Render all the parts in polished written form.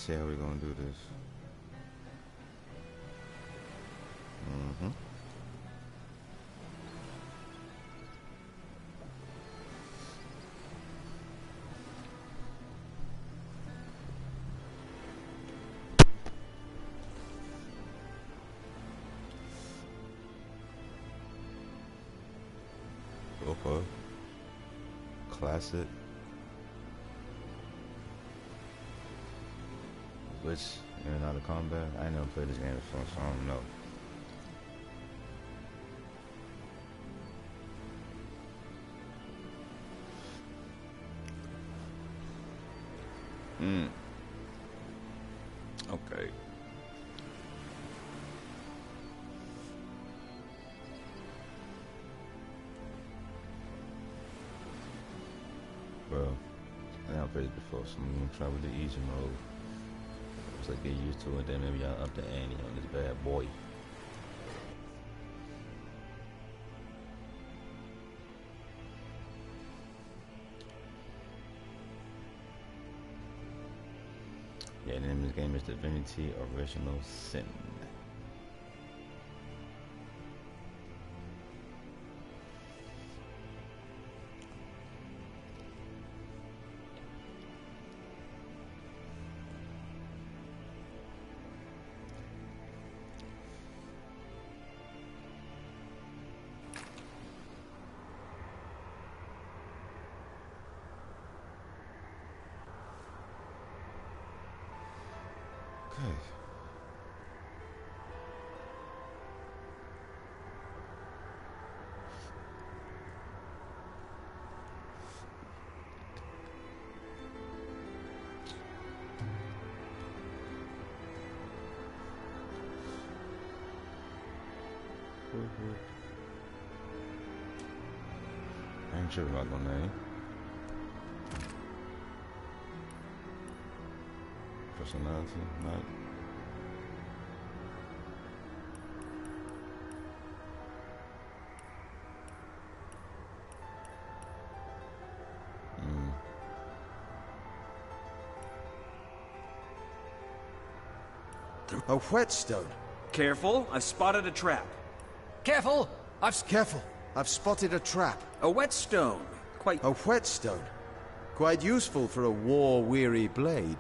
see how we're gonna do this. Okay. Classic. Which, in and out of combat? I ain't never played this game before, so I don't know. Okay. Well, I never played it before, so I'm gonna try with the easy mode. Once I get used to it, then maybe I'll up the ante on this bad boy. Yeah, the name of this game is Divinity Original Sin. Okay. I ain't sure about no name. Personality, not. A whetstone. Careful, I've spotted a trap. Careful! Careful. I've spotted a trap. A whetstone. Quite... A whetstone. Quite useful for a war-weary blade.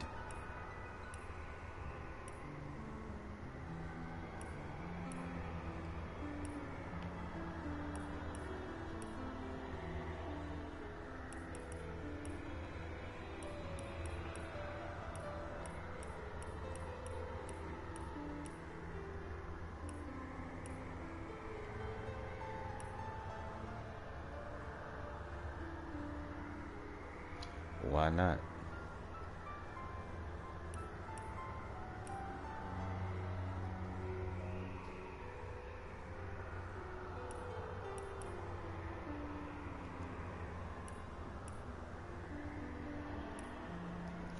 Why not?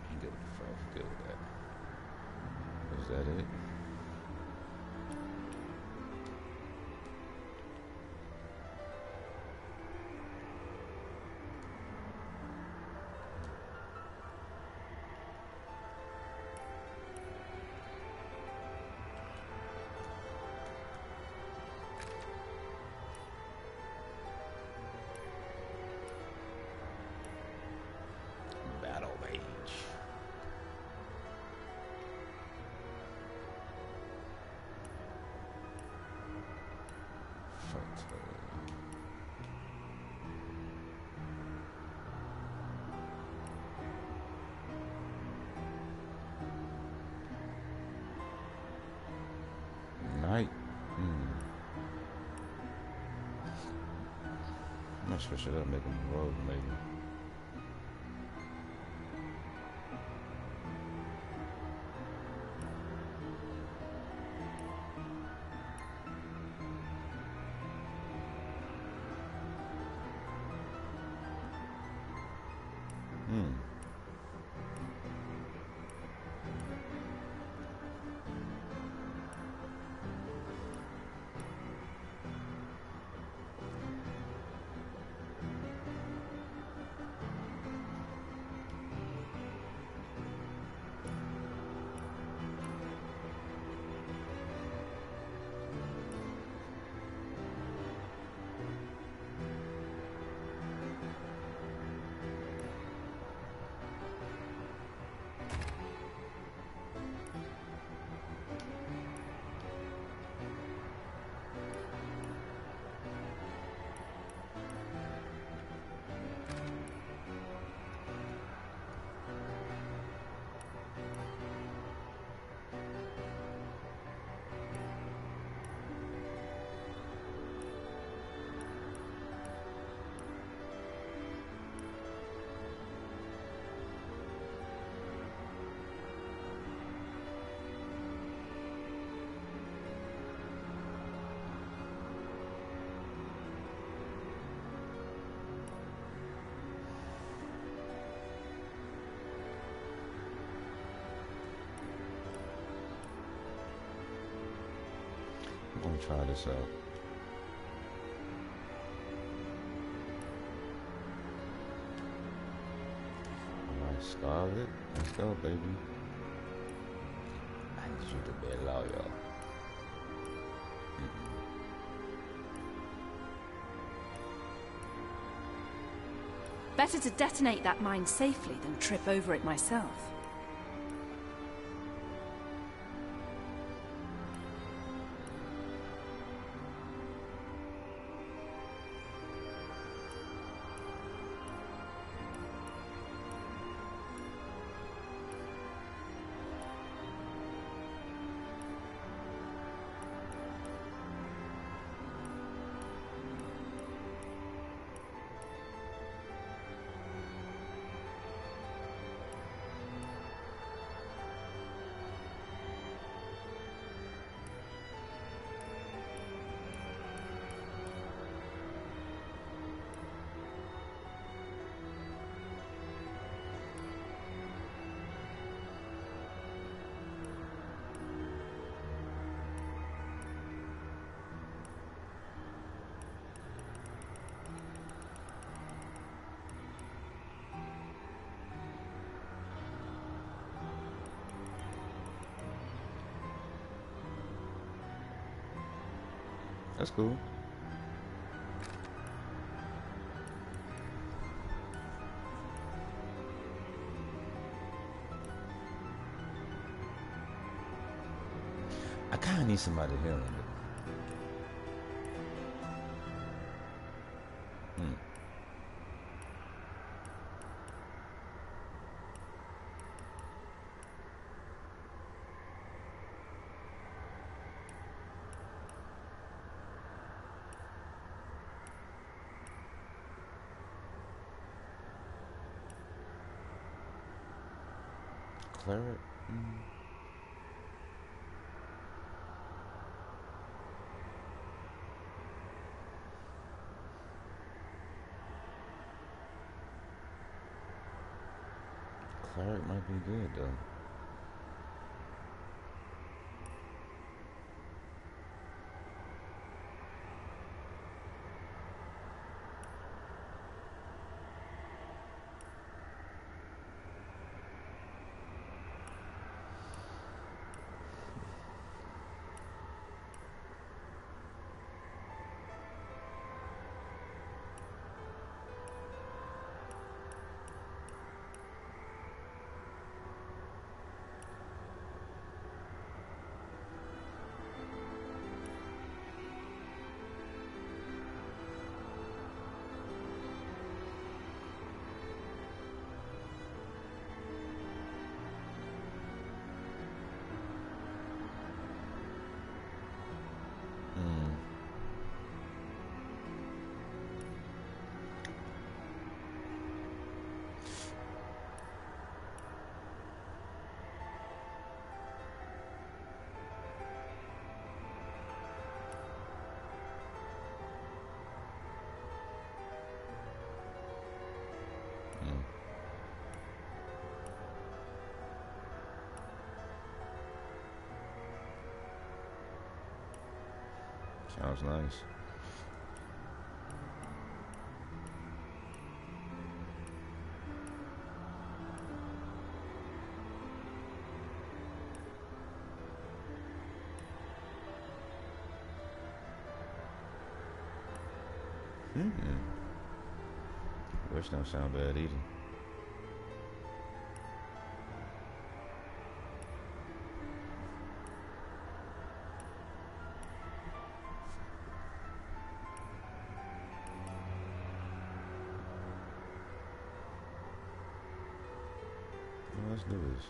I'm good with the five. Good with that. Is that it? Battle Rage. Night. I'm gonna switch it up, make him rogue maybe. try this out. Alright, Scarlet. Let's go, baby. I need you to be loyal. Better to detonate that mine safely than trip over it myself. That's cool. I kinda need somebody healing it. Cleric? Cleric might be good though. Sounds nice. Which don't sound bad either. Let's do this.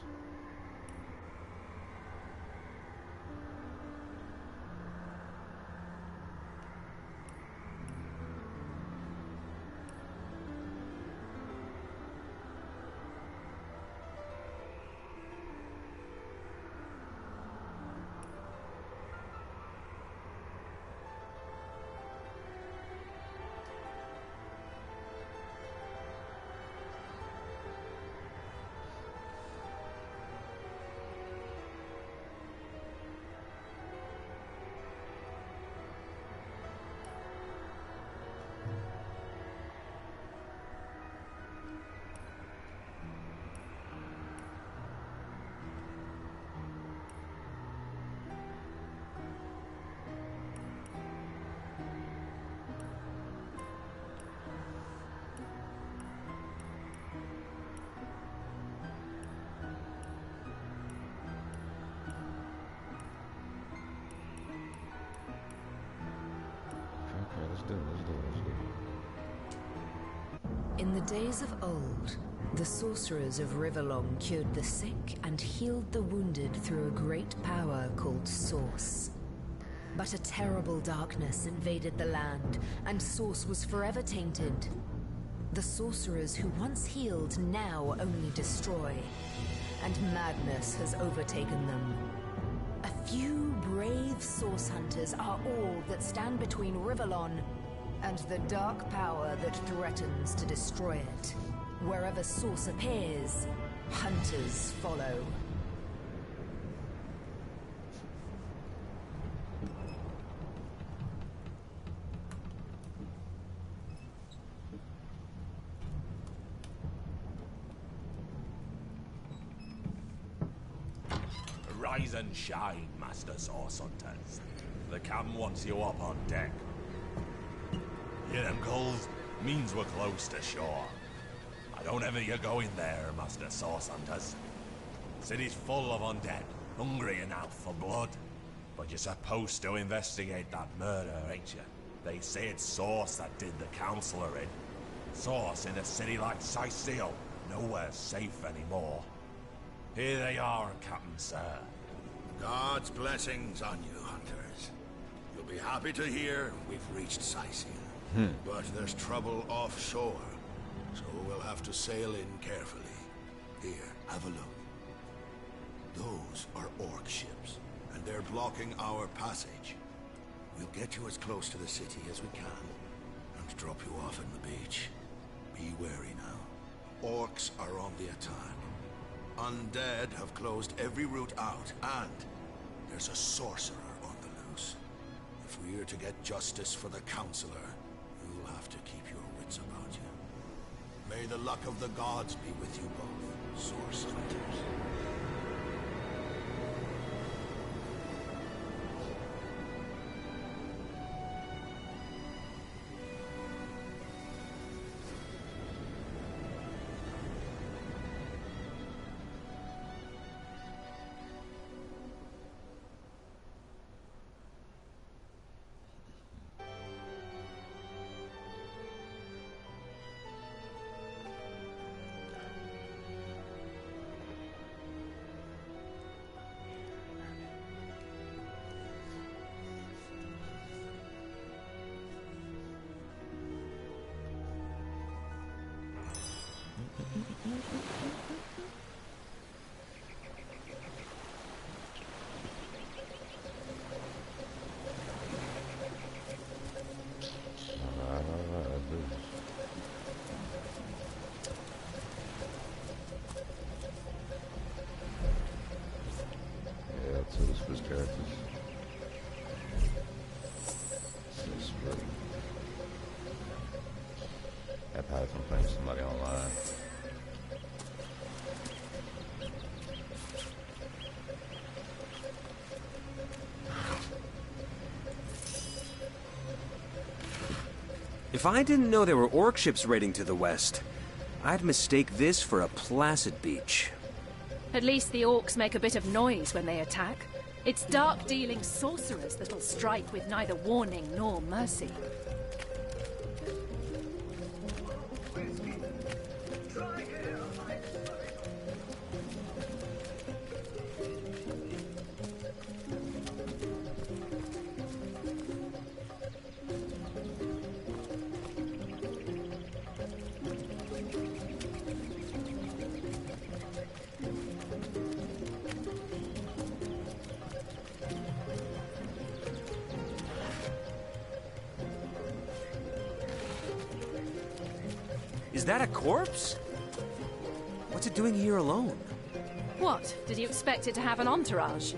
In the days of old, the sorcerers of Riverlong cured the sick and healed the wounded through a great power called Source. But a terrible darkness invaded the land, and Source was forever tainted. The sorcerers who once healed now only destroy, and madness has overtaken them. A few brave Source hunters are all that stand between Riverlon and the dark power that threatens to destroy it. Wherever Source appears, hunters follow. Rise and shine, Master Source Hunters. The captain wants you up on deck. Hear them calls? Means we're close to shore. I don't ever you go in there, Master Source Hunters. City's full of undead, hungry enough for blood. But you're supposed to investigate that murder, ain't you? They say it's Source that did the Counselor in. Source in a city like Sicil, nowhere safe anymore. Here they are, Captain Sir. God's blessings on you, hunters. You'll be happy to hear we've reached Sicil. But there's trouble offshore, so we'll have to sail in carefully. Here, have a look. Those are orc ships, and they're blocking our passage. We'll get you as close to the city as we can, and drop you off on the beach. Be wary now. Orcs are on the attack. Undead have closed every route out, and there's a sorcerer on the loose. If we're to get justice for the Counselor, you'll have to keep your wits about you. May the luck of the gods be with you both, Source Hunters. From playing somebody online. If I didn't know there were orc ships raiding to the west, I'd mistake this for a placid beach. At least the orcs make a bit of noise when they attack. It's dark-dealing sorcerers that'll strike with neither warning nor mercy. Is that a corpse? What's it doing here alone? What? Did you expect it to have an entourage?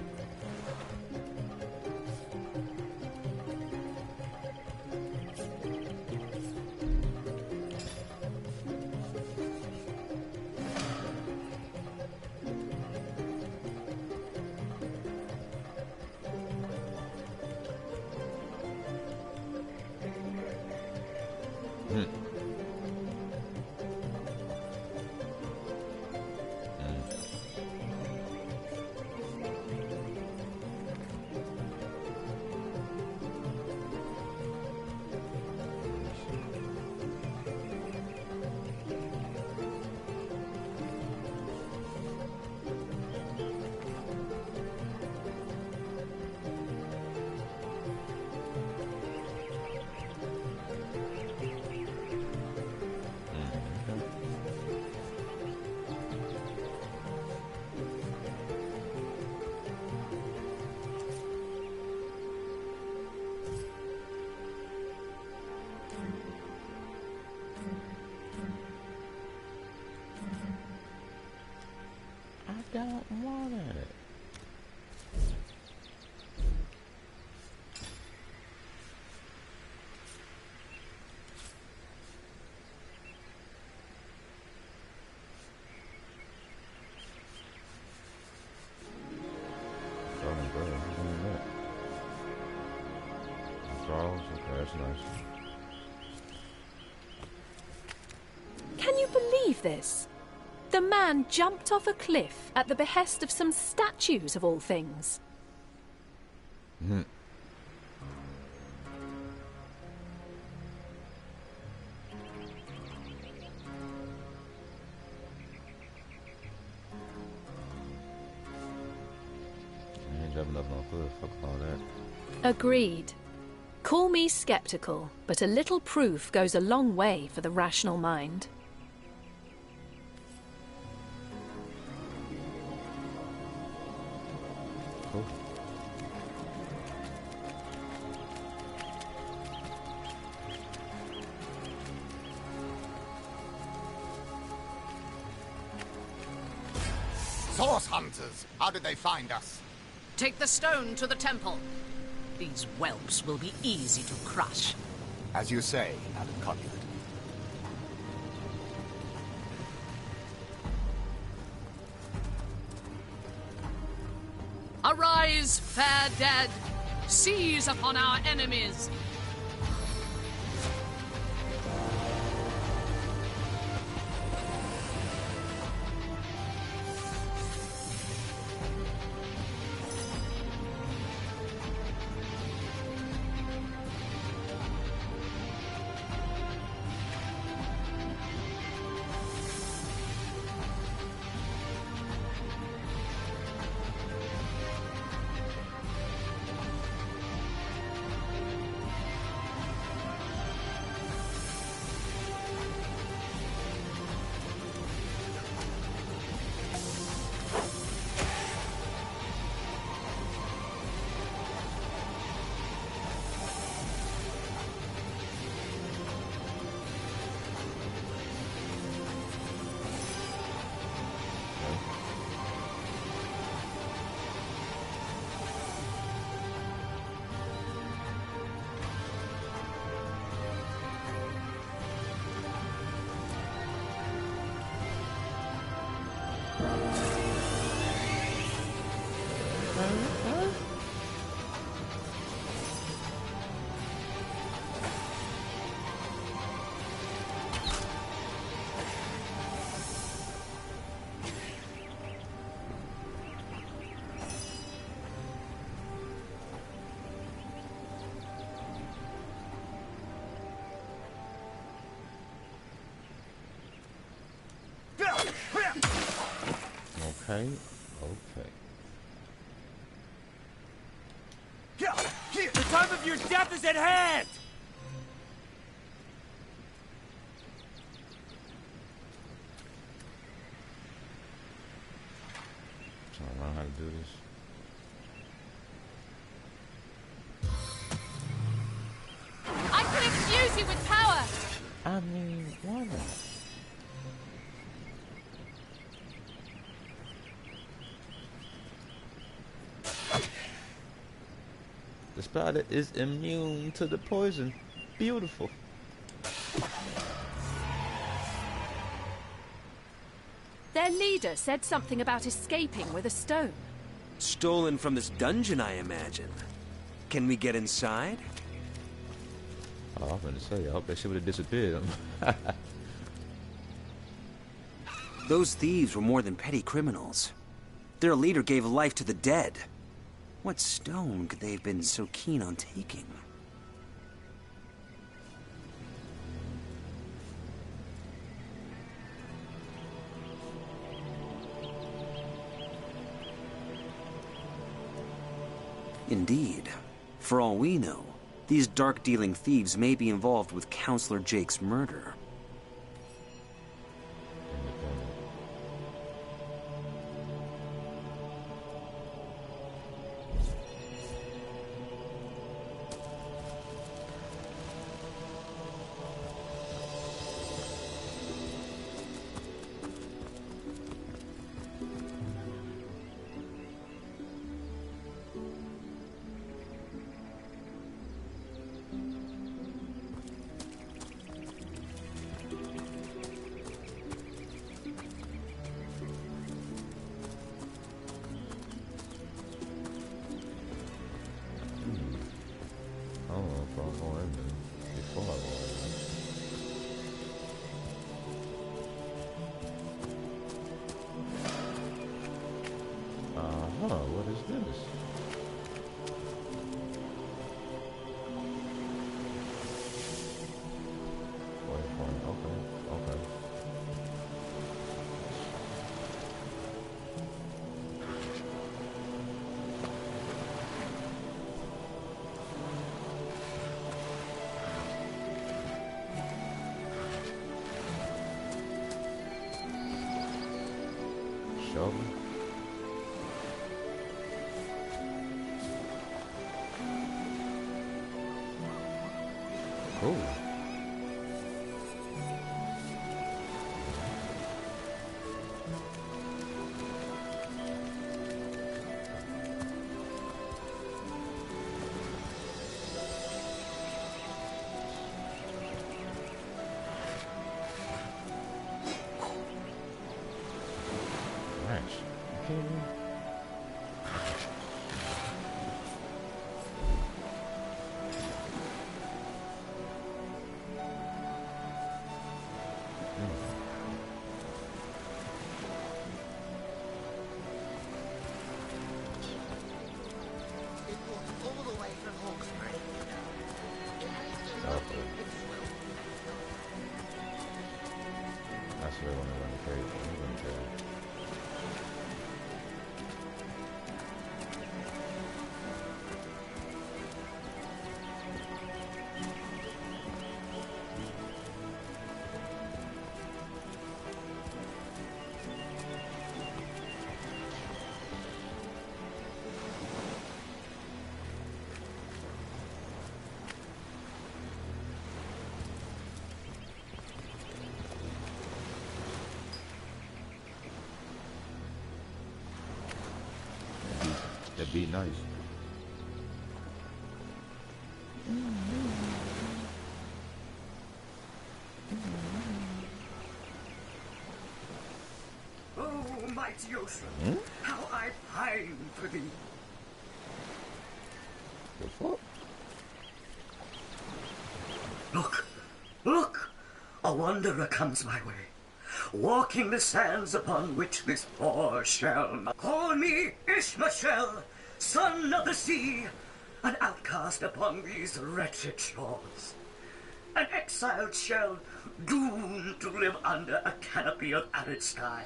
this? The man jumped off a cliff at the behest of some statues, of all things. I ain't jumping up no cliff. Fuck all that. Agreed. Call me skeptical, but a little proof goes a long way for the rational mind. Cool. Source hunters! How did they find us? Take the stone to the temple. These whelps will be easy to crush. As you say, Madam Conduit. Arise, fair dead! Seize upon our enemies! Okay, okay. The time of your death is at hand! Trying to learn how to do this. I can infuse you with power! I mean, why not? The spider is immune to the poison. Beautiful. Their leader said something about escaping with a stone. Stolen from this dungeon, I imagine. Can we get inside? Oh, I was going to say, I hope that shit would have disappeared. Those thieves were more than petty criminals. Their leader gave life to the dead. What stone could they have been so keen on taking? Indeed. For all we know, these dark-dealing thieves may be involved with Counselor Jake's murder. shovel. Cool. That's where I want to run the cave. I'm gonna cave. That beat nice. Oh, mighty ocean, how I pine for thee. The fuck? Look, look! A wanderer comes my way, walking the sands upon which this poor shell. Call me Ishmael, son of the sea, an outcast upon these wretched shores. An exiled shell, doomed to live under a canopy of arid sky,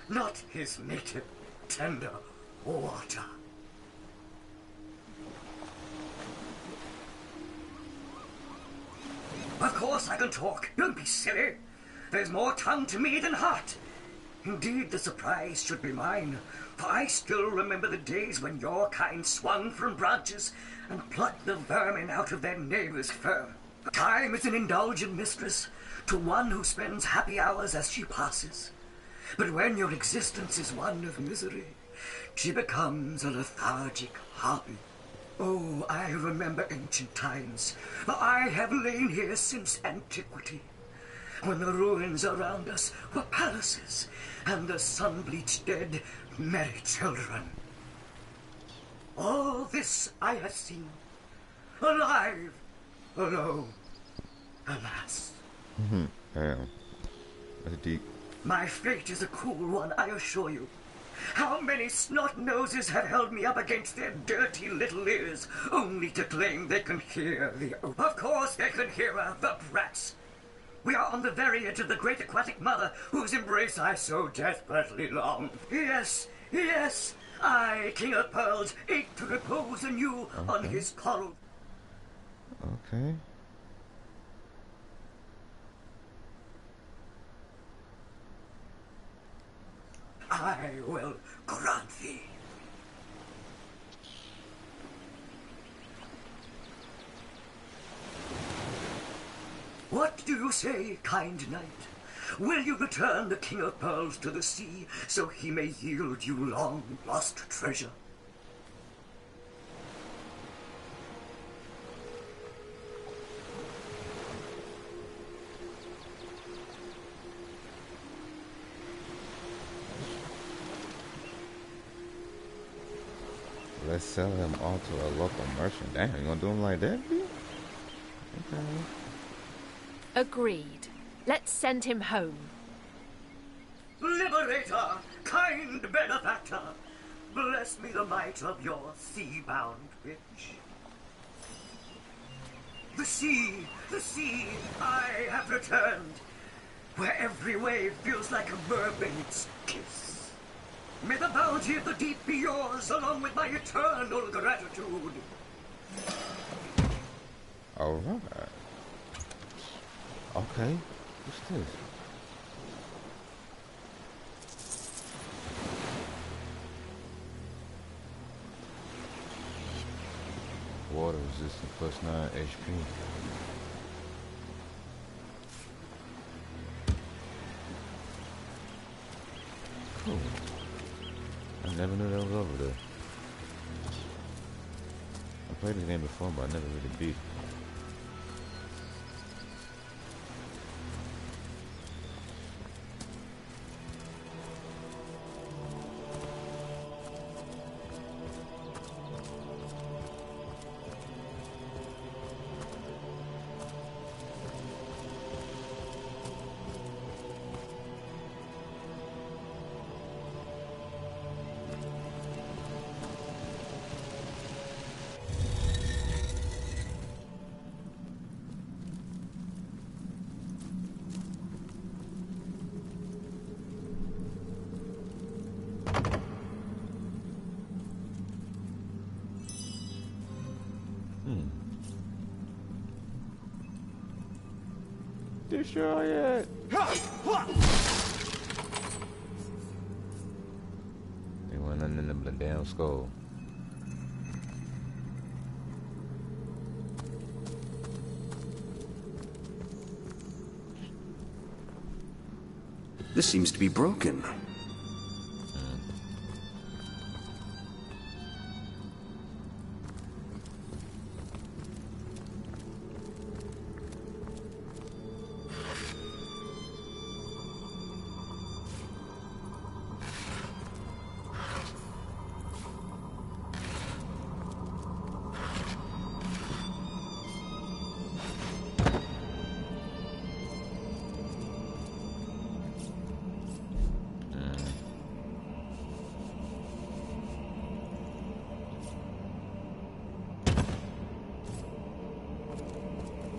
not his native, tender water. Of course I can talk. Don't be silly. There's more tongue to me than heart. Indeed, the surprise should be mine, for I still remember the days when your kind swung from branches and plucked the vermin out of their neighbor's fur. Time is an indulgent mistress to one who spends happy hours as she passes. But when your existence is one of misery, she becomes a lethargic harpy. Oh, I remember ancient times, for I have lain here since antiquity, when the ruins around us were palaces, and the sun-bleached dead merry children. All this I have seen, alive, alone, alas. Damn. That's deep. My fate is a cruel one, I assure you. How many snot-noses have held me up against their dirty little ears, only to claim they can hear the oath. Of course they can hear her, the brats. We are on the very edge of the great aquatic mother, whose embrace I so desperately long. Yes, yes, I, King of Pearls, ache to repose anew on his coral. Okay. I will grant thee. What do you say, kind knight? Will you return the King of Pearls to the sea, so he may yield you long-lost treasure? Let's sell him all to a local merchant. Damn, you gonna do him like that, B? Okay. Agreed. Let's send him home. Liberator, kind benefactor, bless me the might of your sea-bound bitch. The sea, I have returned, where every wave feels like a mermaid's kiss. May the bounty of the deep be yours, along with my eternal gratitude. Alright. Okay. What's this? resistance plus 9 HP. Cool. I never knew that was over there. I played this game before, but I never really beat it. Destroy it! They went under the damn skull. This seems to be broken.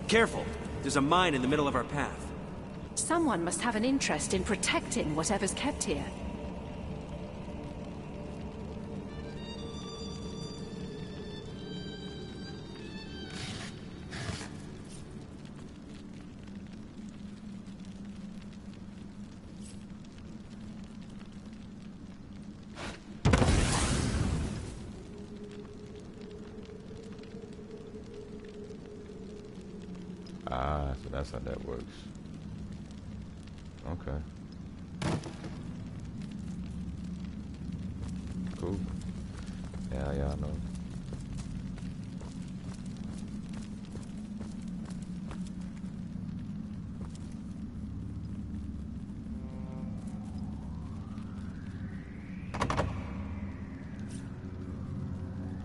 Careful! There's a mine in the middle of our path. Someone must have an interest in protecting whatever's kept here. Ah, so that's how that works. Okay. Cool. Yeah, y'all know.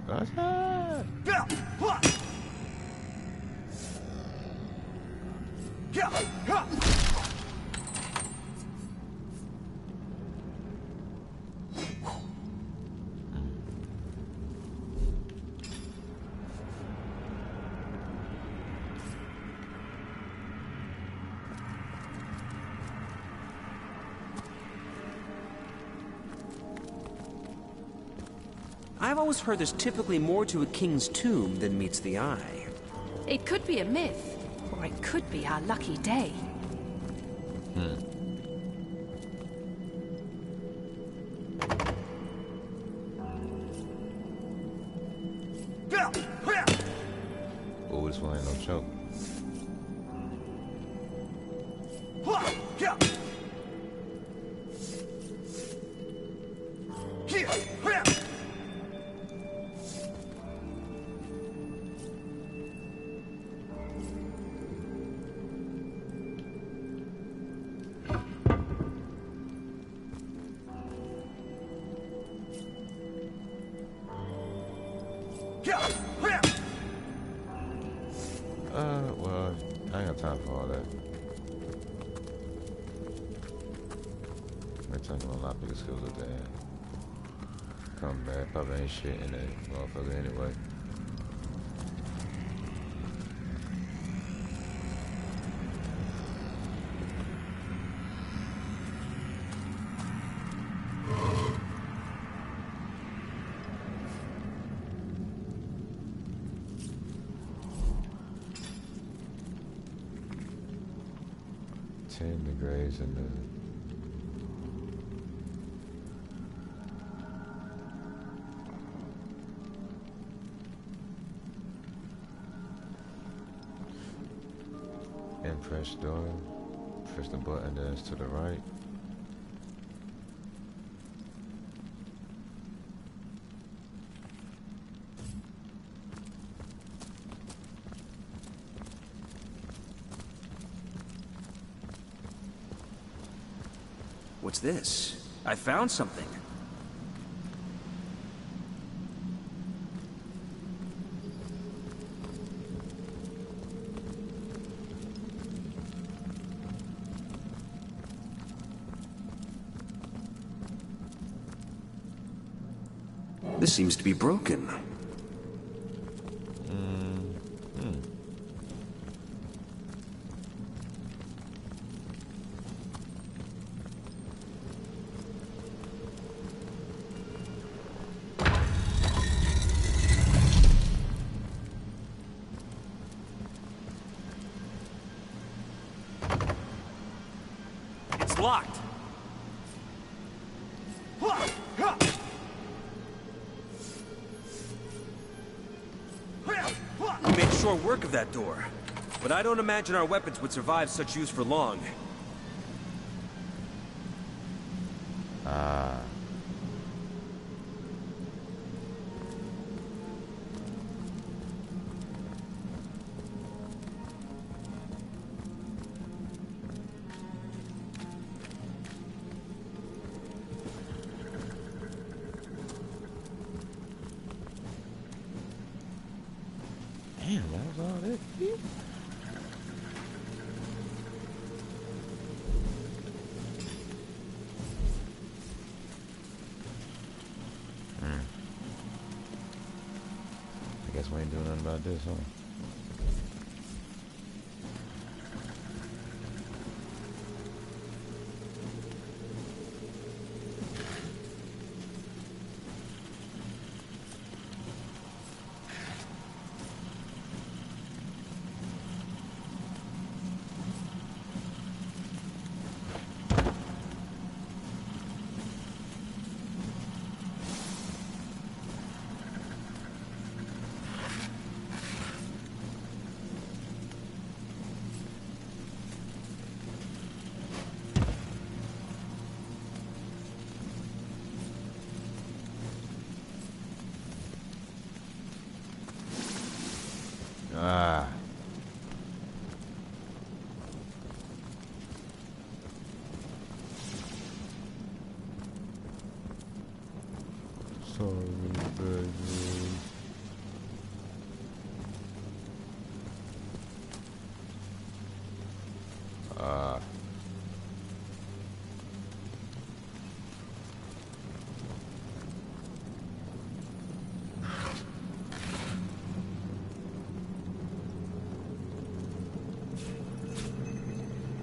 Gotcha! I've always heard there's typically more to a king's tomb than meets the eye. It could be a myth, or it could be our lucky day. Oh, this one ain't no choke. Well, I ain't got time for all that. Next time I'm gonna lock the skills at the end. Come back, probably ain't shit in that motherfucker anyway. Degrees in the Press door. Press the button that's to the right. What's this? I found something. This seems to be broken. It's locked. We made short work of that door, but I don't imagine our weapons would survive such use for long. Ah. Damn, that was all that. I guess we ain't doing nothing about this, huh? Ah. Sorry, baby. Ah.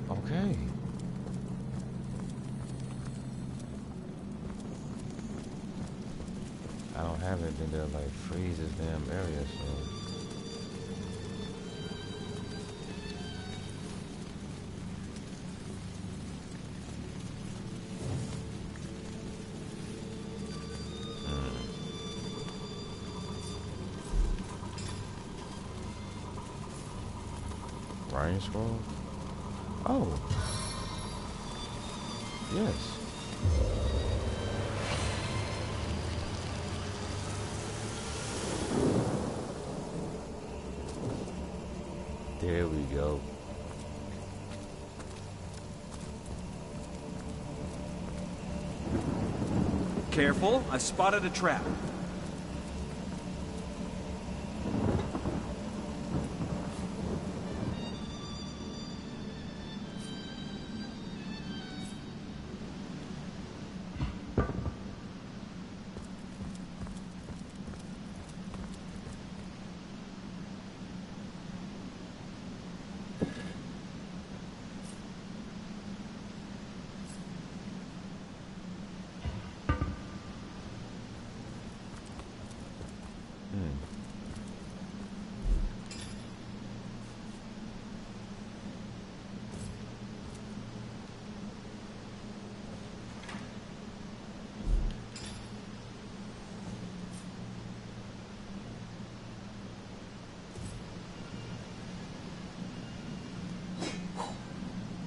Okay. I don't have anything that like freeze this damn area, so. Rain scroll? Oh. Yes. There we go. Careful, I've spotted a trap.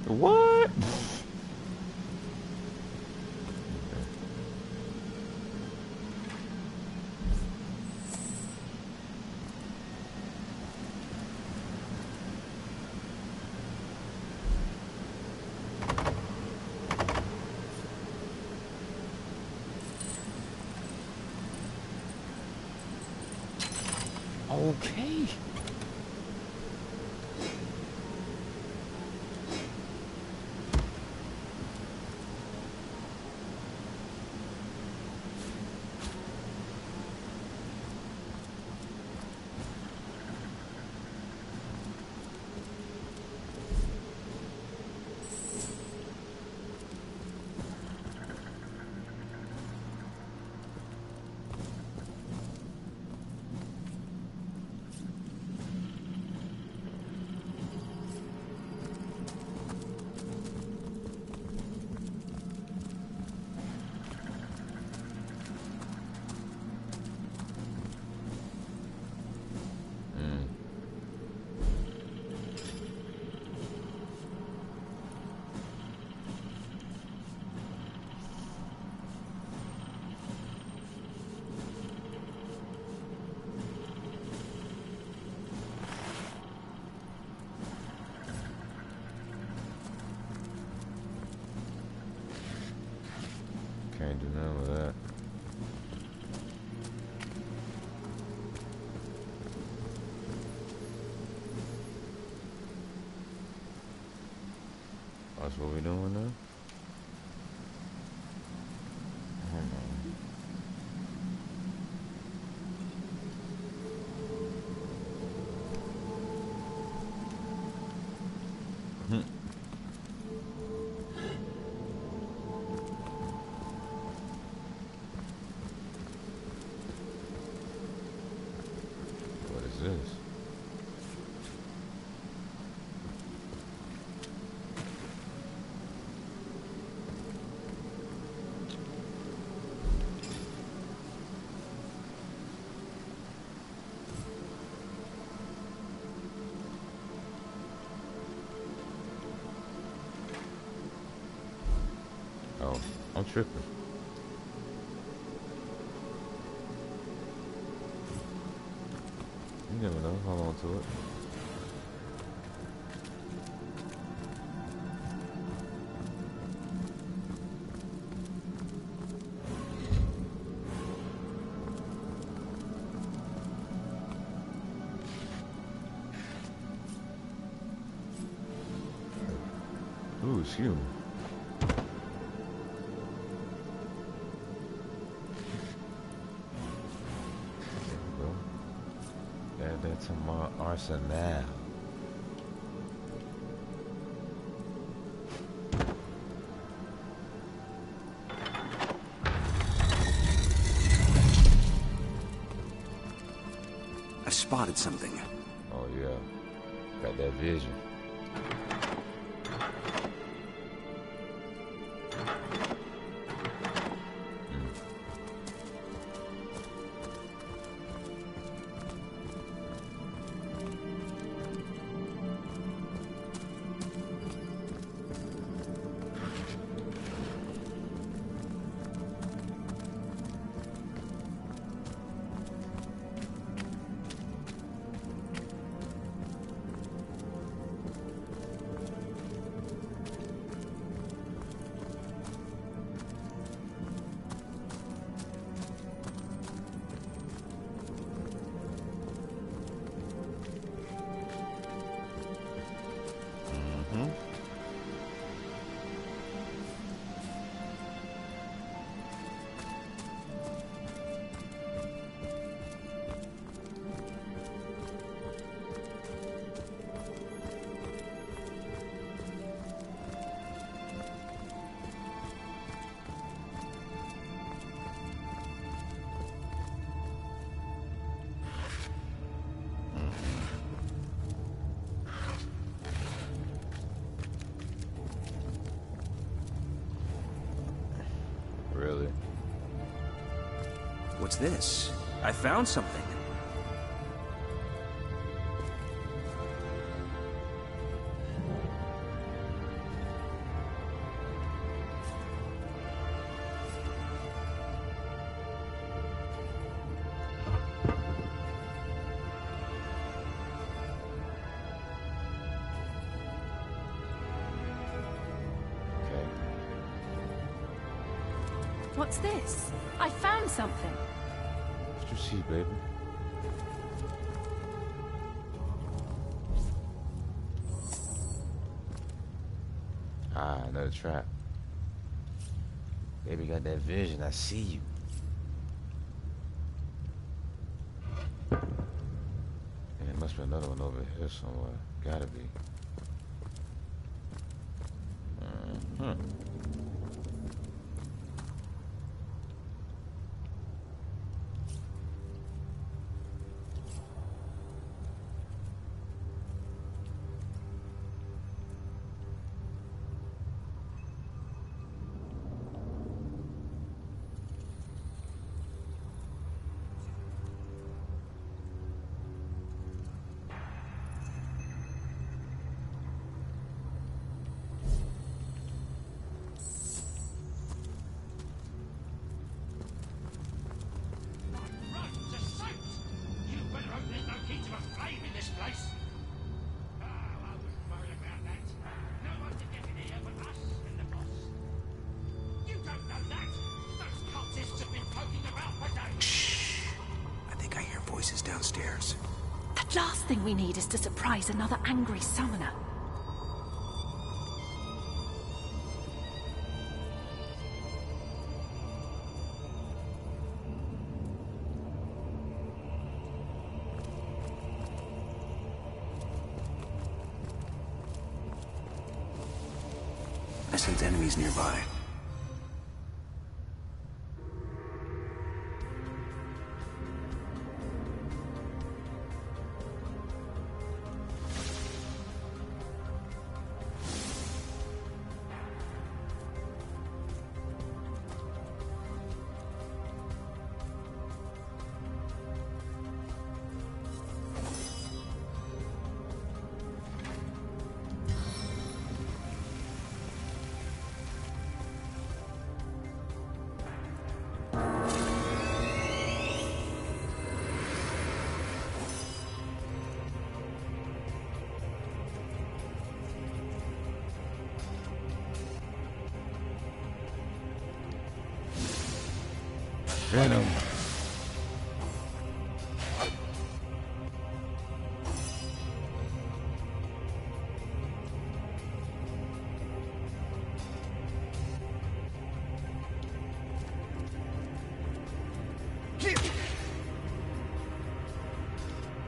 What? Okay. Can't do none with that. That's what we doing now? Hold on. What is this? Oh, I'm tripping. You never know. Hold on to it. Ooh, excuse me. Add that to my arsenal. I've spotted something. Oh yeah, got that vision. Really? What's this? I found something. What's this? I found something. What you see, baby? Ah, another trap. Baby got that vision. I see you. And there must be another one over here somewhere. Gotta be. Downstairs. The last thing we need is to surprise another angry summoner. I sense enemies nearby. Venom.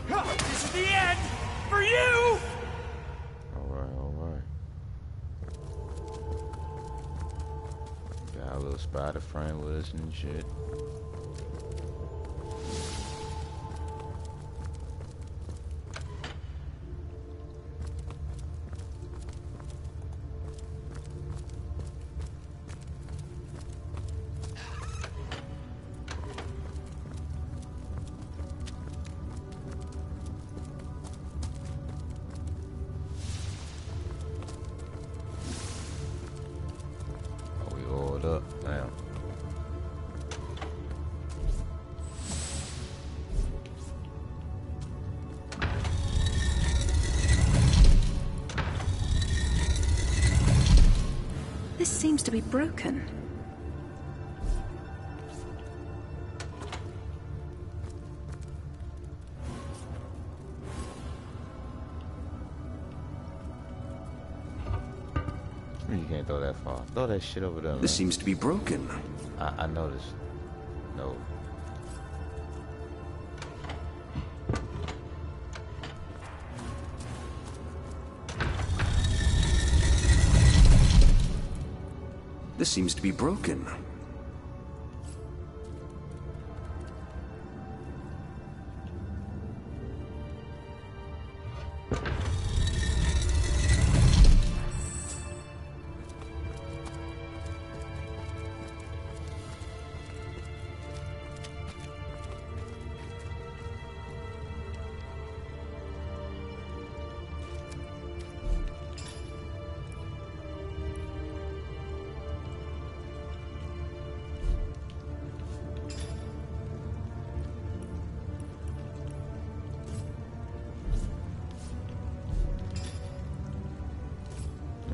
This is the end for you! Alright. Got a little spider frame with us and shit. Up now. This seems to be broken. You can't throw that far. Throw that shit over there, man. This seems to be broken. I noticed. No. This seems to be broken.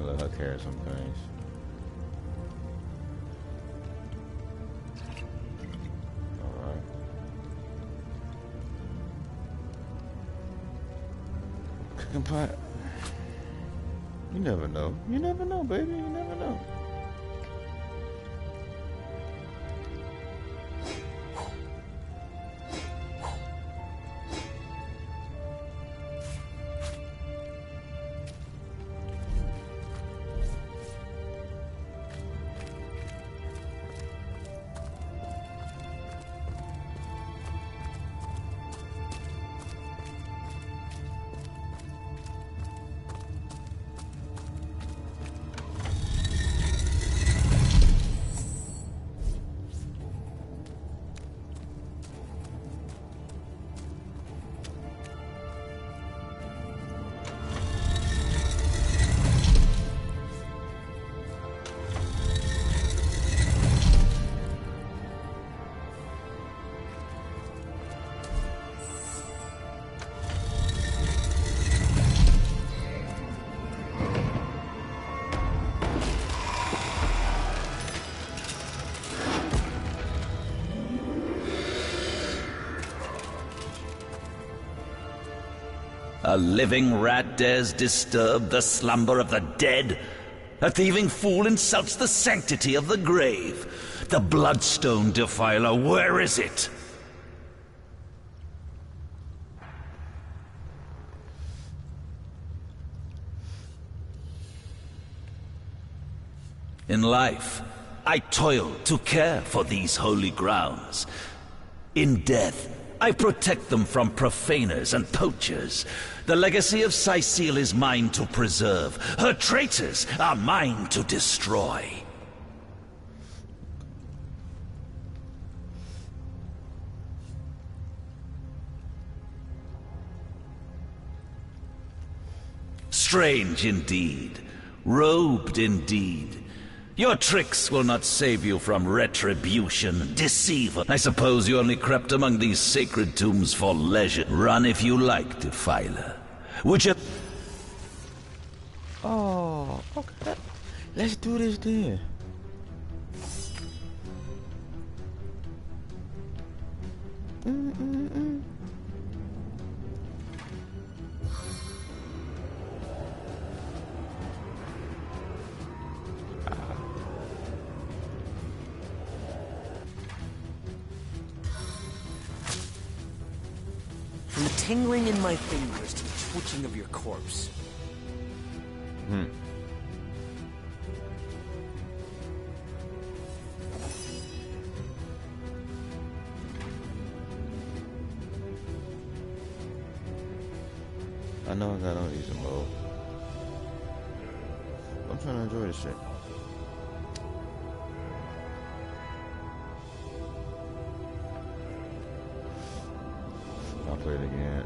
Let her carry some things. Chicken pot. You never know. You never know, baby. You never know. A living rat dares disturb the slumber of the dead? A thieving fool insults the sanctity of the grave. The bloodstone defiler, where is it? In life, I toil to care for these holy grounds. In death, I protect them from profaners and poachers. The legacy of Cecile is mine to preserve. Her traitors are mine to destroy. Strange indeed, robed indeed. Your tricks will not save you from retribution, deceiver. I suppose you only crept among these sacred tombs for leisure. Run if you like, defiler. Would you... Oh, okay. Let's do this then. From the tingling in my fingers to the twitching of your corpse. I know I got on easy mode. I'm trying to enjoy this shit. I'll play it again.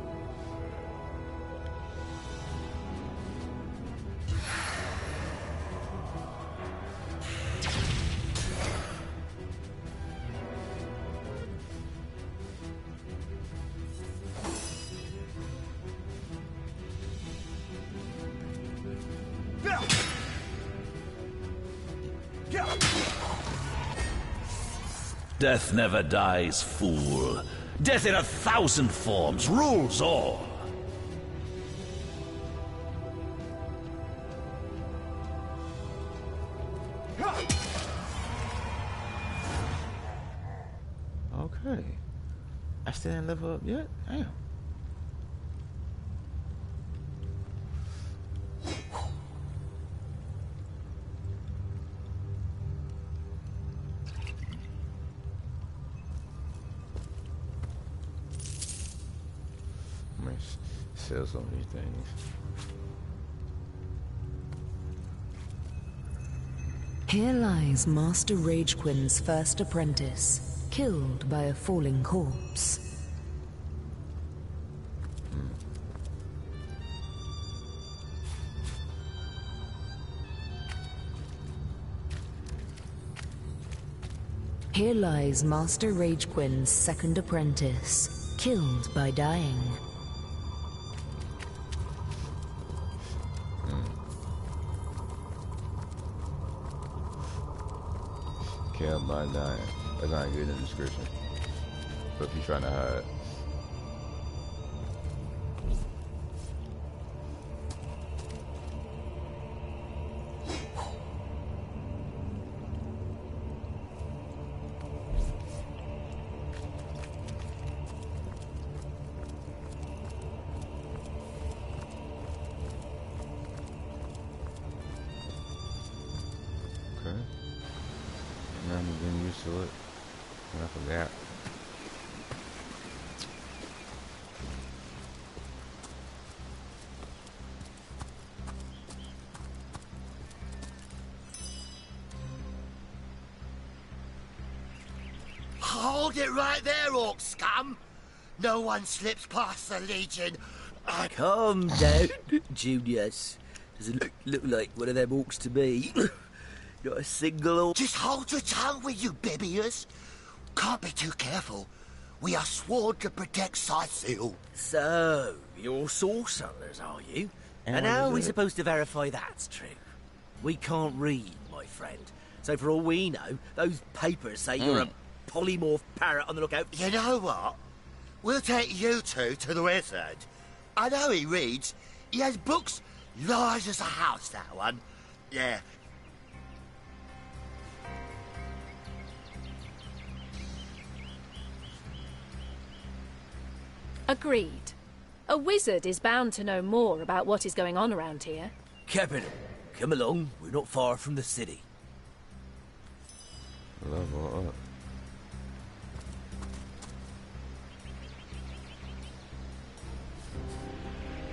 Death never dies, fool. Death in 1,000 forms rules all. Okay. I still didn't level up yet? Damn. Sell some of these things. Here lies Master Ragequin's first apprentice, killed by a falling corpse. Here lies Master Ragequin's second apprentice, killed by dying. Killed by dying. That's not good in the description. But if you're trying to hide. I'm getting used to it. And I forgot. Hold it right there, orc scum! No one slips past the Legion. Calm down, Junius. Doesn't look like one of them orcs to me. Not a single orc. Just hold your tongue, will you, Bibius? Can't be too careful. We are sworn to protect Scythiel. So, you're sorcerers, are you? And how are we supposed to verify that's true? We can't read, my friend. So for all we know, those papers say you're a polymorph parrot on the lookout. You know what? We'll take you two to the wizard. I know he reads. He has books large as a house, that one. Yeah. Agreed. A wizard is bound to know more about what is going on around here. Capital. Come along, we're not far from the city. Level up.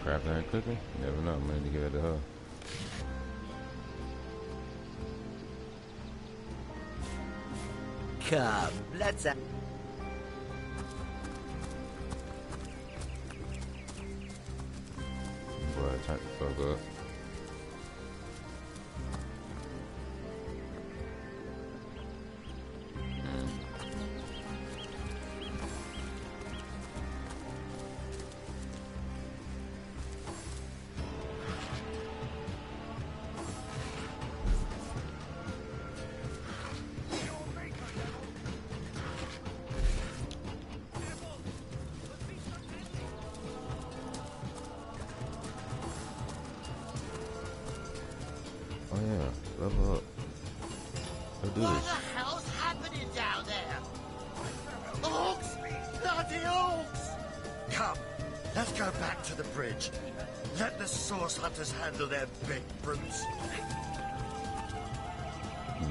Crafting and cooking? Never know, I'm ready to give it to her. Come, let's have... Boy, turn the fuck up. Oh yeah, level up. Let's do What this. the hell's happening down there? Orcs! Bloody orcs! Come, let's go back to the bridge. Let the source hunters handle their big brutes.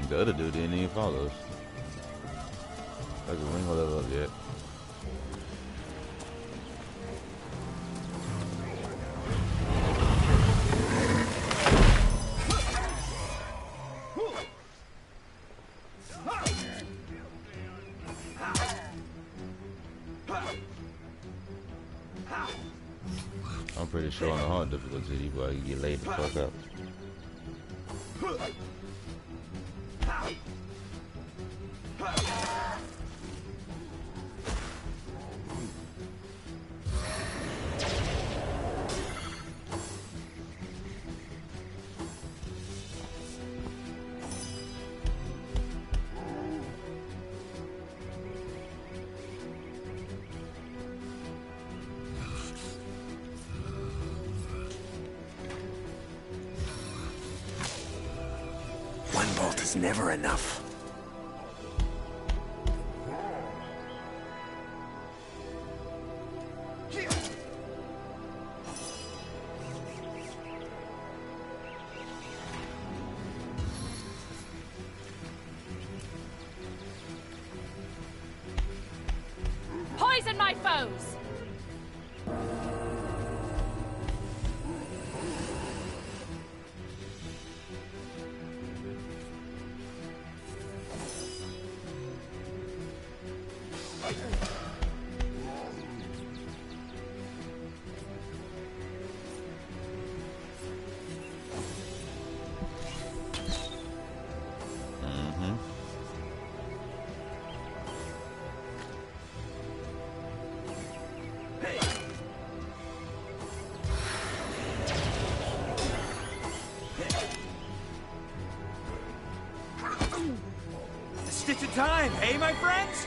The other dude didn't even follow us. Like we ain't gonna level up yet. I'm pretty sure on the hard difficulty, boy, you get laid the fuck up. One bolt is never enough. Poison my foes! A stitch of time, hey, my friends?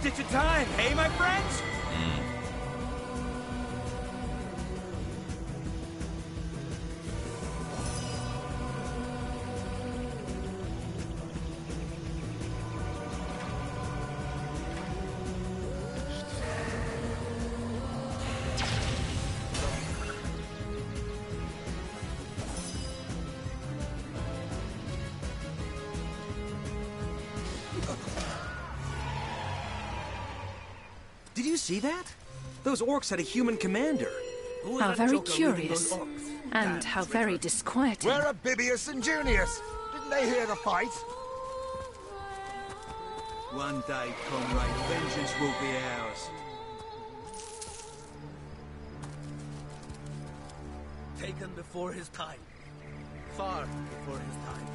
stitch of time, hey, my friends? Did you see that? Those orcs had a human commander. How very curious. And how very disquieting. Where are Bibius and Junius? Didn't they hear the fight? One day, comrade, vengeance will be ours. Taken before his time. Far before his time.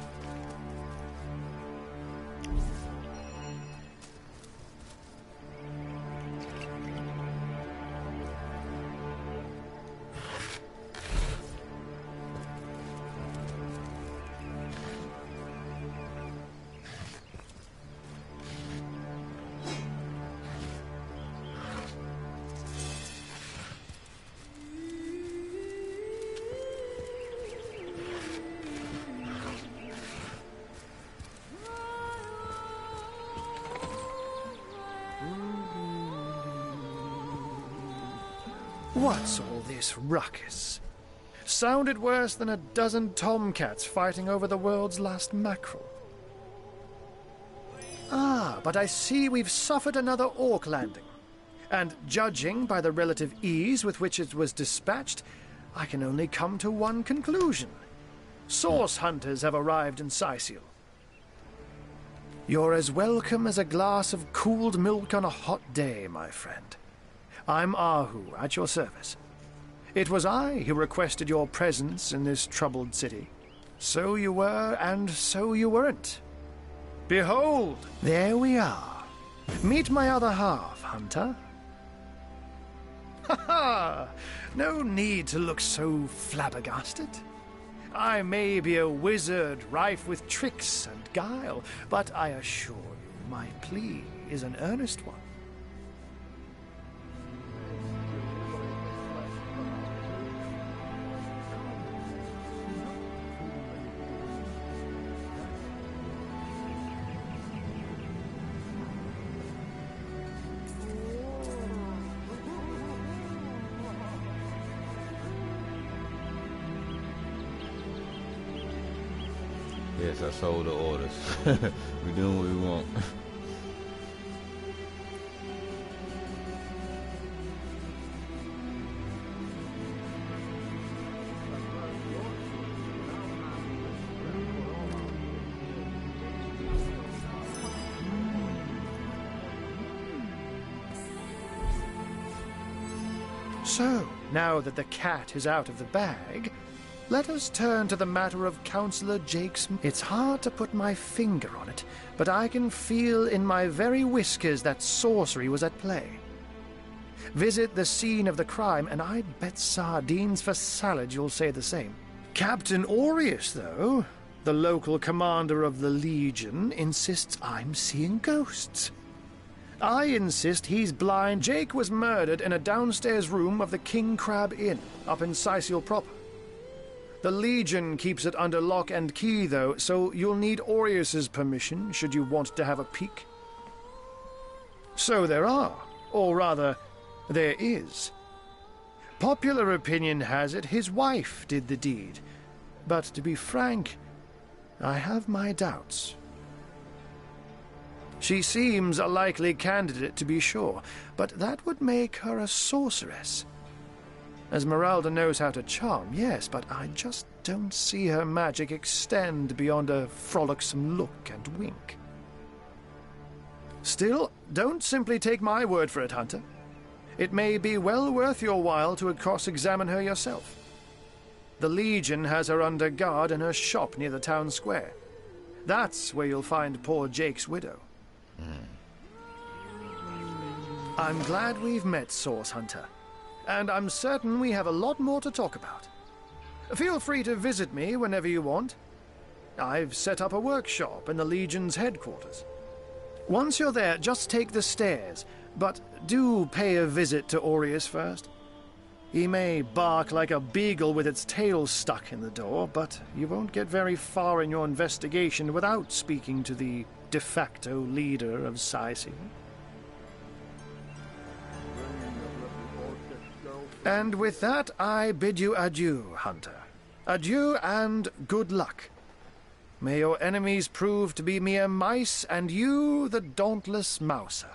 What's all this ruckus? Sounded worse than a dozen tomcats fighting over the world's last mackerel. Ah, but I see we've suffered another orc landing. And judging by the relative ease with which it was dispatched, I can only come to one conclusion. Source hunters have arrived in Sicil. You're as welcome as a glass of cooled milk on a hot day, my friend. I'm Ahu, at your service. It was I who requested your presence in this troubled city. So you were, and so you weren't. Behold, there we are. Meet my other half, hunter. Ha ha! No need to look so flabbergasted. I may be a wizard rife with tricks and guile, but I assure you my plea is an earnest one. Yes, I sold the orders. We're doing what we want. So, now that the cat is out of the bag, let us turn to the matter of Councillor Jake's... It's hard to put my finger on it, but I can feel in my very whiskers that sorcery was at play. Visit the scene of the crime, and I bet sardines for salad you'll say the same. Captain Aureus, though, the local commander of the Legion, insists I'm seeing ghosts. I insist he's blind. Jake was murdered in a downstairs room of the King Crab Inn, up in Sicil proper. The Legion keeps it under lock and key, though, so you'll need Aureus's permission should you want to have a peek. So there are, or rather, there is. Popular opinion has it his wife did the deed, but to be frank, I have my doubts. She seems a likely candidate, to be sure, but that would make her a sorceress. Esmeralda knows how to charm, yes, but I just don't see her magic extend beyond a frolicsome look and wink. Still, don't simply take my word for it, Hunter. It may be well worth your while to cross-examine her yourself. The Legion has her under guard in her shop near the town square. That's where you'll find poor Jake's widow. I'm glad we've met, Source Hunter. And I'm certain we have a lot more to talk about. Feel free to visit me whenever you want. I've set up a workshop in the Legion's headquarters. Once you're there, just take the stairs. But do pay a visit to Aureus first. He may bark like a beagle with its tail stuck in the door, but you won't get very far in your investigation without speaking to the de facto leader of Sicily. And with that, I bid you adieu, Hunter. Adieu and good luck. May your enemies prove to be mere mice, and you the dauntless mouser.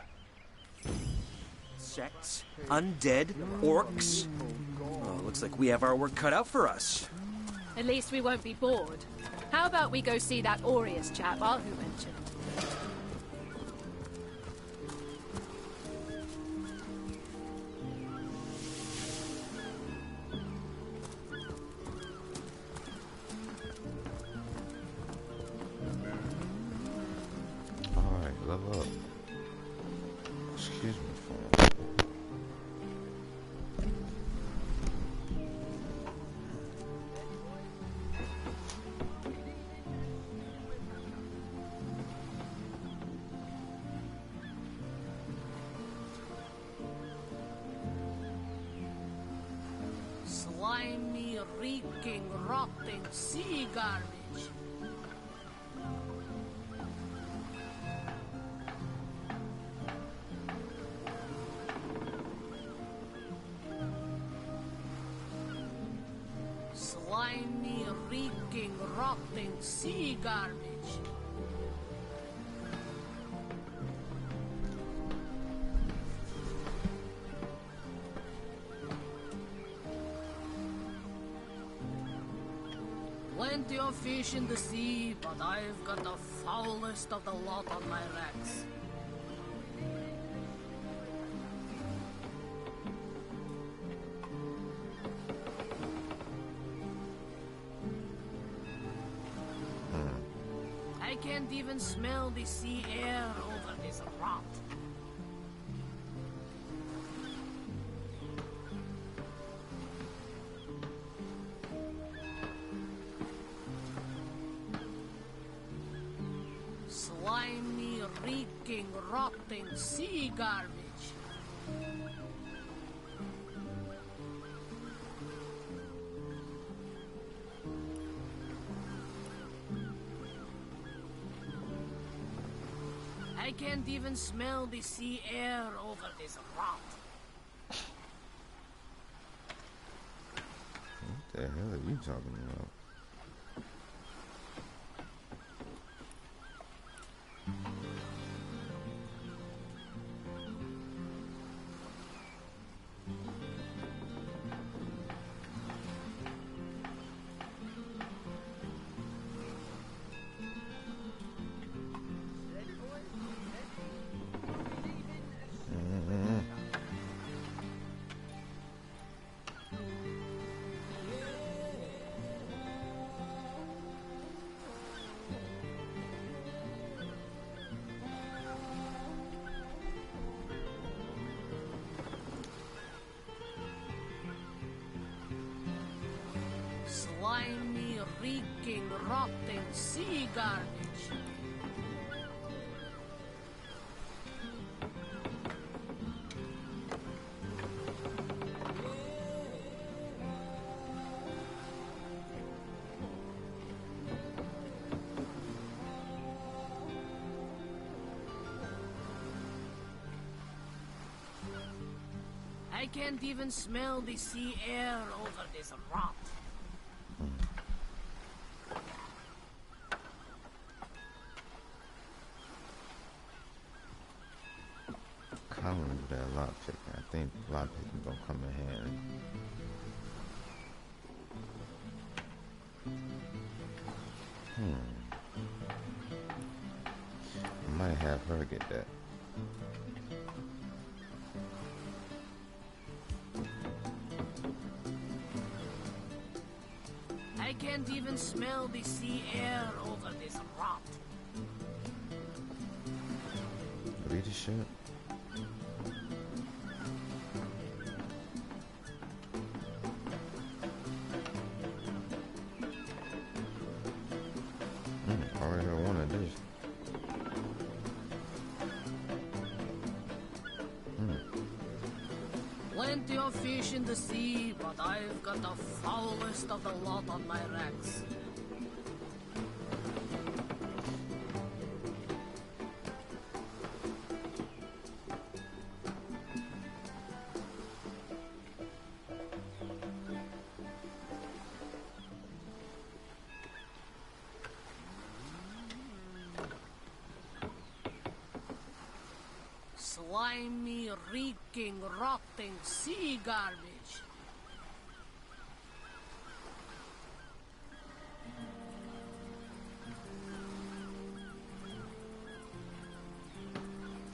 Sects, undead, orcs. Oh, looks like we have our work cut out for us. At least we won't be bored. How about we go see that Aureus chap Arhu mentioned? Alright, level up. Excuse me, phone. Slimy, reeking, rotting sea garbage. Slimy, reeking, rotting sea garbage. Plenty of fish in the sea, but I've got the foulest of the lot on my racks. I can't even smell the sea air over this rot. Slimy, reeking, rotting sea garbage. I can't even smell the sea air over this rot. What the hell are you talking about? Slimy, reeking, rotting sea garbage. I can't even smell the sea air over this rot. I want to do that lock picking. I think lock picking gonna come in handy. I might have her get that. I can't even smell the sea air over this rot. Leadership. Already heard one of this. Plenty of fish in the sea, but I've got the foulest of the lot on my racks. Slimy, reeking, rotting sea garbage.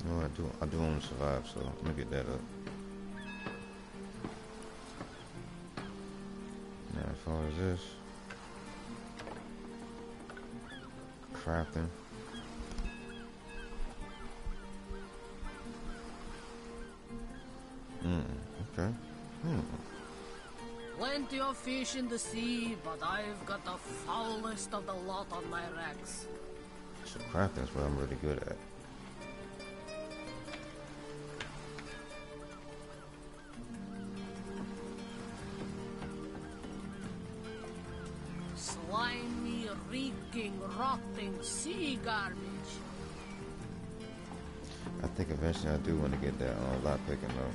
No, I do want to survive, so let me get that up. Now, as far as this, crafting. Okay. Plenty of fish in the sea, but I've got the foulest of the lot on my racks. So crafting is what I'm really good at. Slimy, reeking, rotting sea garbage. I think eventually I do want to get that lot picking though.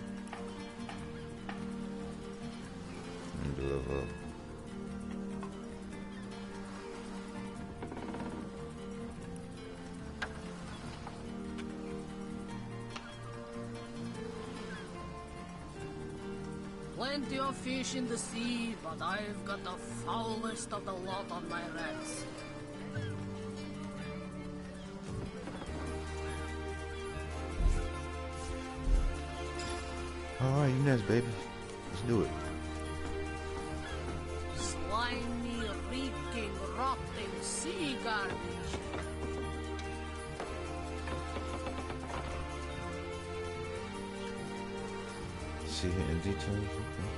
And do a Plenty of fish in the sea, but I've got the foulest of the lot on my racks. Alright, you next, baby. Let's do it. Slimy, reeking, rotting sea garbage. See here in details. Okay.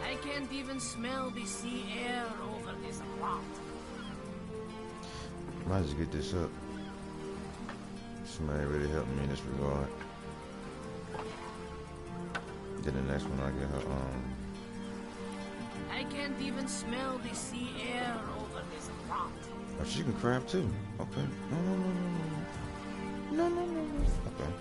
I can't even smell the sea air over this rot. Might just get this up. Somebody really helped me in this regard. Then the next one I get her I can't even smell the sea air over this rot. Oh, she can craft too. Okay. No. Okay.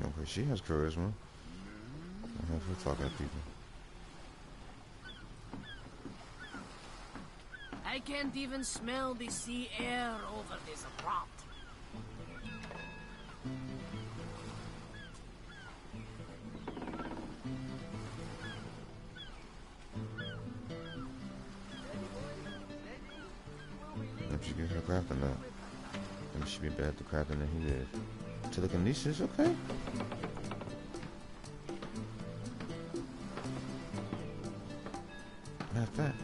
Okay, she has charisma. I have her talking to people. I can't even smell the sea air over this rot. If she gets her crafting up, then she be better at the crafting than he is. Telekinesis, okay. Matter of fact,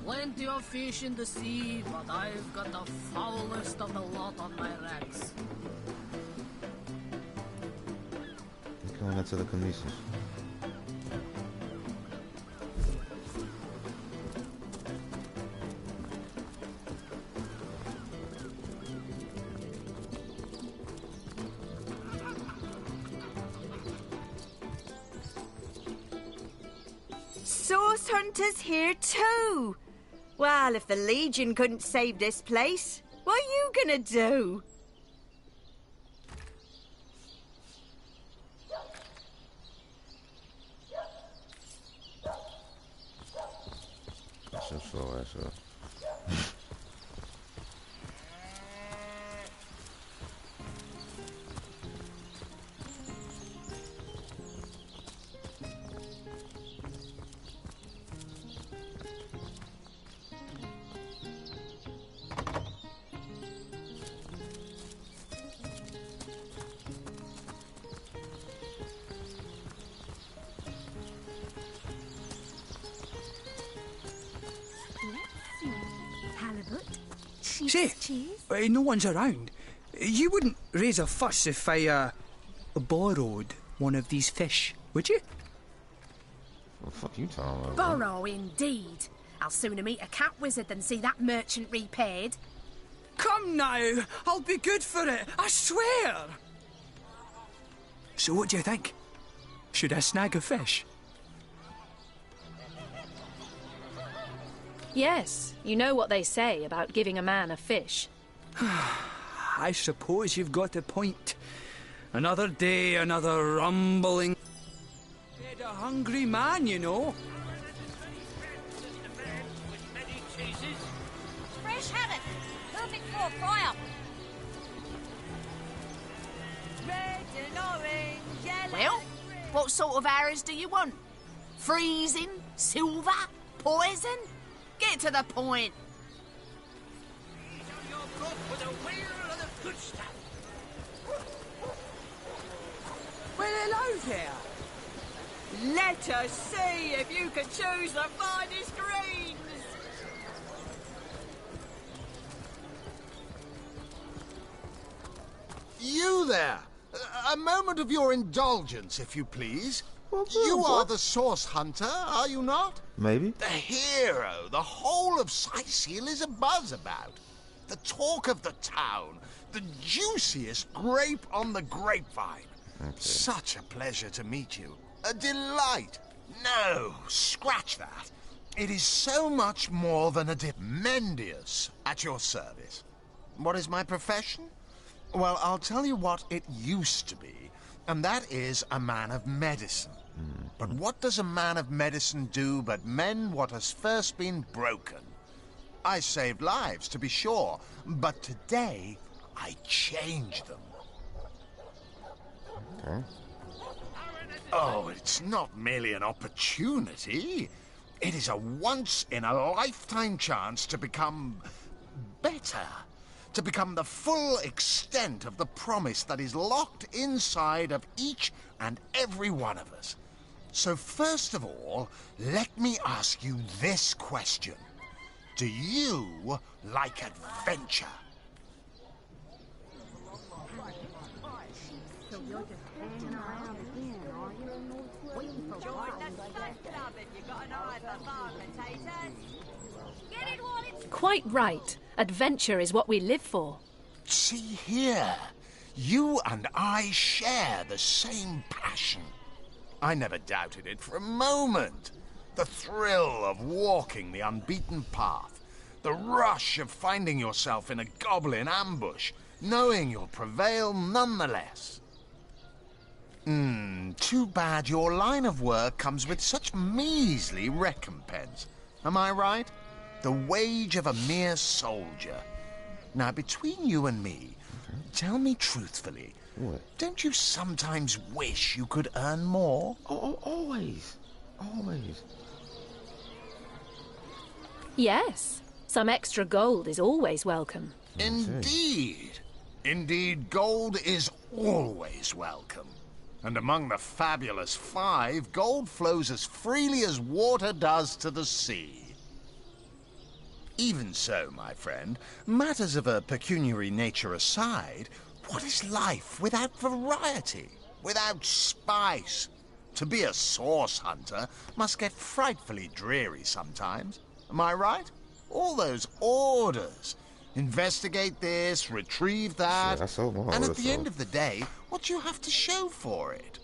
Plenty of fish in the sea, but I've got the foulest of the lot on my racks. let's go on that telekinesis. Source Hunters here too. Well, if the Legion couldn't save this place, what are you gonna do? So slow ass up. Say, no one's around. You wouldn't raise a fuss if I, borrowed one of these fish, would you? What the fuck you talking about? Bro? Borrow indeed. I'll sooner meet a cat wizard than see that merchant repaid. Come now, I'll be good for it, I swear! So what do you think? Should I snag a fish? Yes, you know what they say about giving a man a fish. I suppose you've got a point. Another day, another rumbling... Fed a hungry man, you know. Fresh haddock. Perfect for a fry-up. Red and orange, yellow. Well, what sort of arrows do you want? Freezing? Silver? Poison? Get to the point. Well, hello there. Let us see if you can choose the finest greens. You there! A moment of your indulgence, if you please. You are the source hunter, are you not? Maybe. The hero the whole of Sycil is abuzz about. The talk of the town. The juiciest grape on the grapevine. Okay. Such a pleasure to meet you. A delight. No, scratch that. It is so much more than a Mendius at your service. What is my profession? Well, I'll tell you what it used to be, and that is a man of medicine. But what does a man of medicine do but mend what has first been broken? I saved lives, to be sure, but today I change them. Okay. Oh, it's not merely an opportunity. It is a once-in-a-lifetime chance to become better. To become the full extent of the promise that is locked inside of each and every one of us. So first of all, let me ask you this question. Do you like adventure? Quite right. Adventure is what we live for. See here. You and I share the same passion. I never doubted it for a moment. The thrill of walking the unbeaten path. The rush of finding yourself in a goblin ambush, knowing you'll prevail nonetheless. Too bad your line of work comes with such measly recompense. Am I right? The wage of a mere soldier. Now, between you and me, tell me truthfully, what? Don't you sometimes wish you could earn more? Oh, always. Always. Yes. Some extra gold is always welcome. Indeed. Indeed, gold is always welcome. And among the fabulous five, gold flows as freely as water does to the sea. Even so, my friend, matters of a pecuniary nature aside, what is life without variety, without spice? To be a source hunter must get frightfully dreary sometimes. Am I right? All those orders. Investigate this, retrieve that. Yeah, that's so long. And at the end of the day, what do you have to show for it?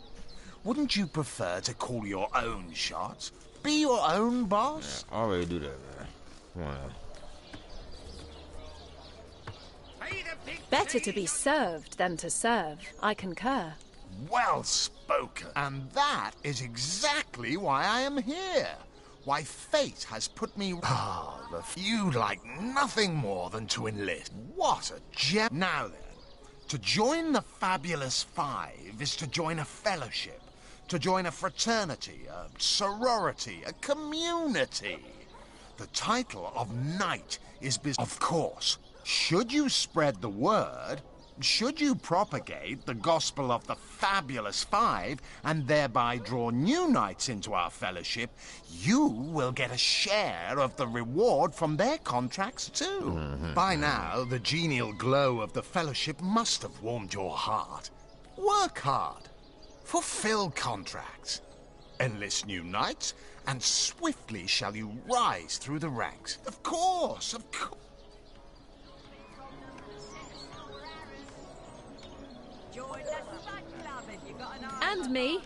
Wouldn't you prefer to call your own shots? Be your own boss? Yeah, I already do that, man. Come on now. Better to be served than to serve. I concur. Well spoken. And that is exactly why I am here. Why fate has put me... you'd like nothing more than to enlist. What a gem. Now then, to join the Fabulous Five is to join a fellowship, to join a fraternity, a sorority, a community. The title of knight is... Of course, should you spread the word, should you propagate the gospel of the Fabulous Five and thereby draw new knights into our fellowship, you will get a share of the reward from their contracts too. By now, the genial glow of the fellowship must have warmed your heart. Work hard. Fulfill contracts. Enlist new knights, and swiftly shall you rise through the ranks. Of course, of course. And me.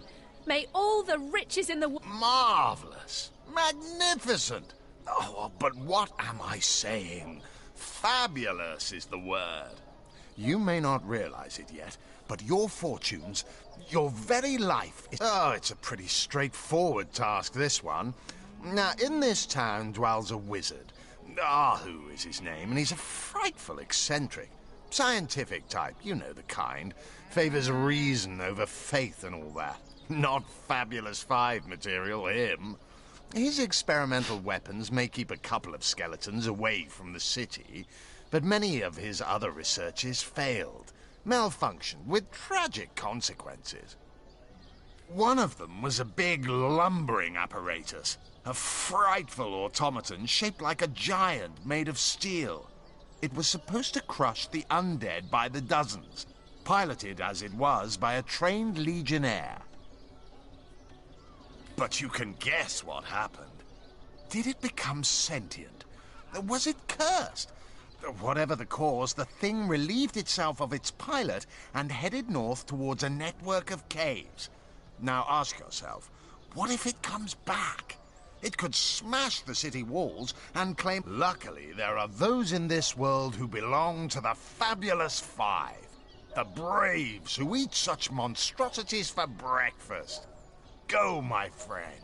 May all the riches in the world... Marvelous. Magnificent. Oh, but what am I saying? Fabulous is the word. You may not realize it yet, but your fortunes, your very life is... Oh, it's a pretty straightforward task, this one. Now, in this town dwells a wizard. Ahu is his name, and he's a frightful eccentric. Scientific type, you know the kind. Favors reason over faith and all that. Not Fabulous Five material, him. His experimental weapons may keep a couple of skeletons away from the city, but many of his other researches failed, malfunctioned with tragic consequences. One of them was a big lumbering apparatus, a frightful automaton shaped like a giant made of steel. It was supposed to crush the undead by the dozens, piloted as it was by a trained legionnaire. But you can guess what happened. Did it become sentient? Was it cursed? Whatever the cause, the thing relieved itself of its pilot and headed north towards a network of caves. Now ask yourself, what if it comes back? It could smash the city walls and claim... Luckily, there are those in this world who belong to the Fabulous Five. The braves who eat such monstrosities for breakfast. Go, my friend.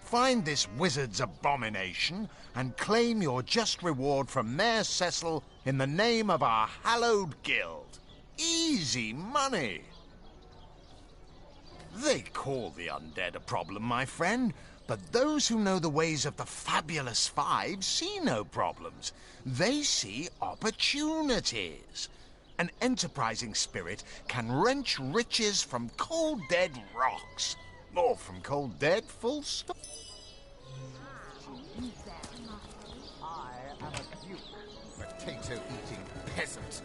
Find this wizard's abomination and claim your just reward from Mayor Cecil in the name of our hallowed guild. Easy money. They call the undead a problem, my friend, but those who know the ways of the Fabulous Five see no problems. They see opportunities. An enterprising spirit can wrench riches from cold dead rocks. Or from cold dead, full stop. I am a duke, potato-eating peasant.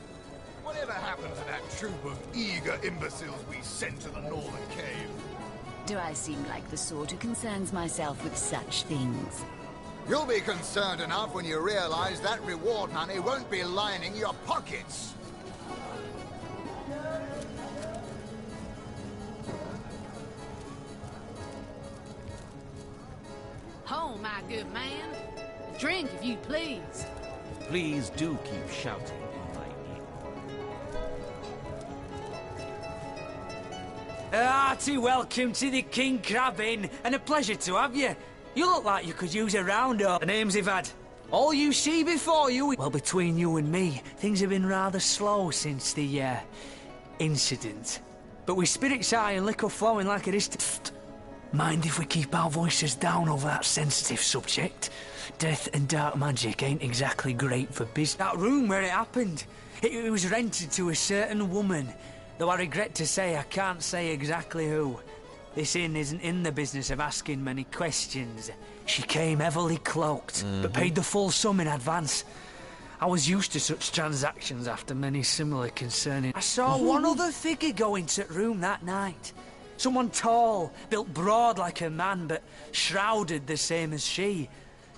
Whatever happened to that troop of eager imbeciles we sent to the northern cave? Do I seem like the sort who concerns myself with such things? You'll be concerned enough when you realize that reward money won't be lining your pockets. Oh, my good man. A drink, if you please. Please do keep shouting in my ear. Hearty welcome to the King Crab Inn, and a pleasure to have you. You look like you could use a round-up. The names you've had. All you see before you... Well, between you and me, things have been rather slow since the, incident. But with spirits high and liquor flowing like it is to... Mind if we keep our voices down over that sensitive subject? Death and dark magic ain't exactly great for business. That room where it happened, it was rented to a certain woman. Though I regret to say I can't say exactly who. This inn isn't in the business of asking many questions. She came heavily cloaked, but paid the full sum in advance. I was used to such transactions after many similar concerning... I saw one other figure go into the room that night. Someone tall, built broad like a man, but shrouded the same as she.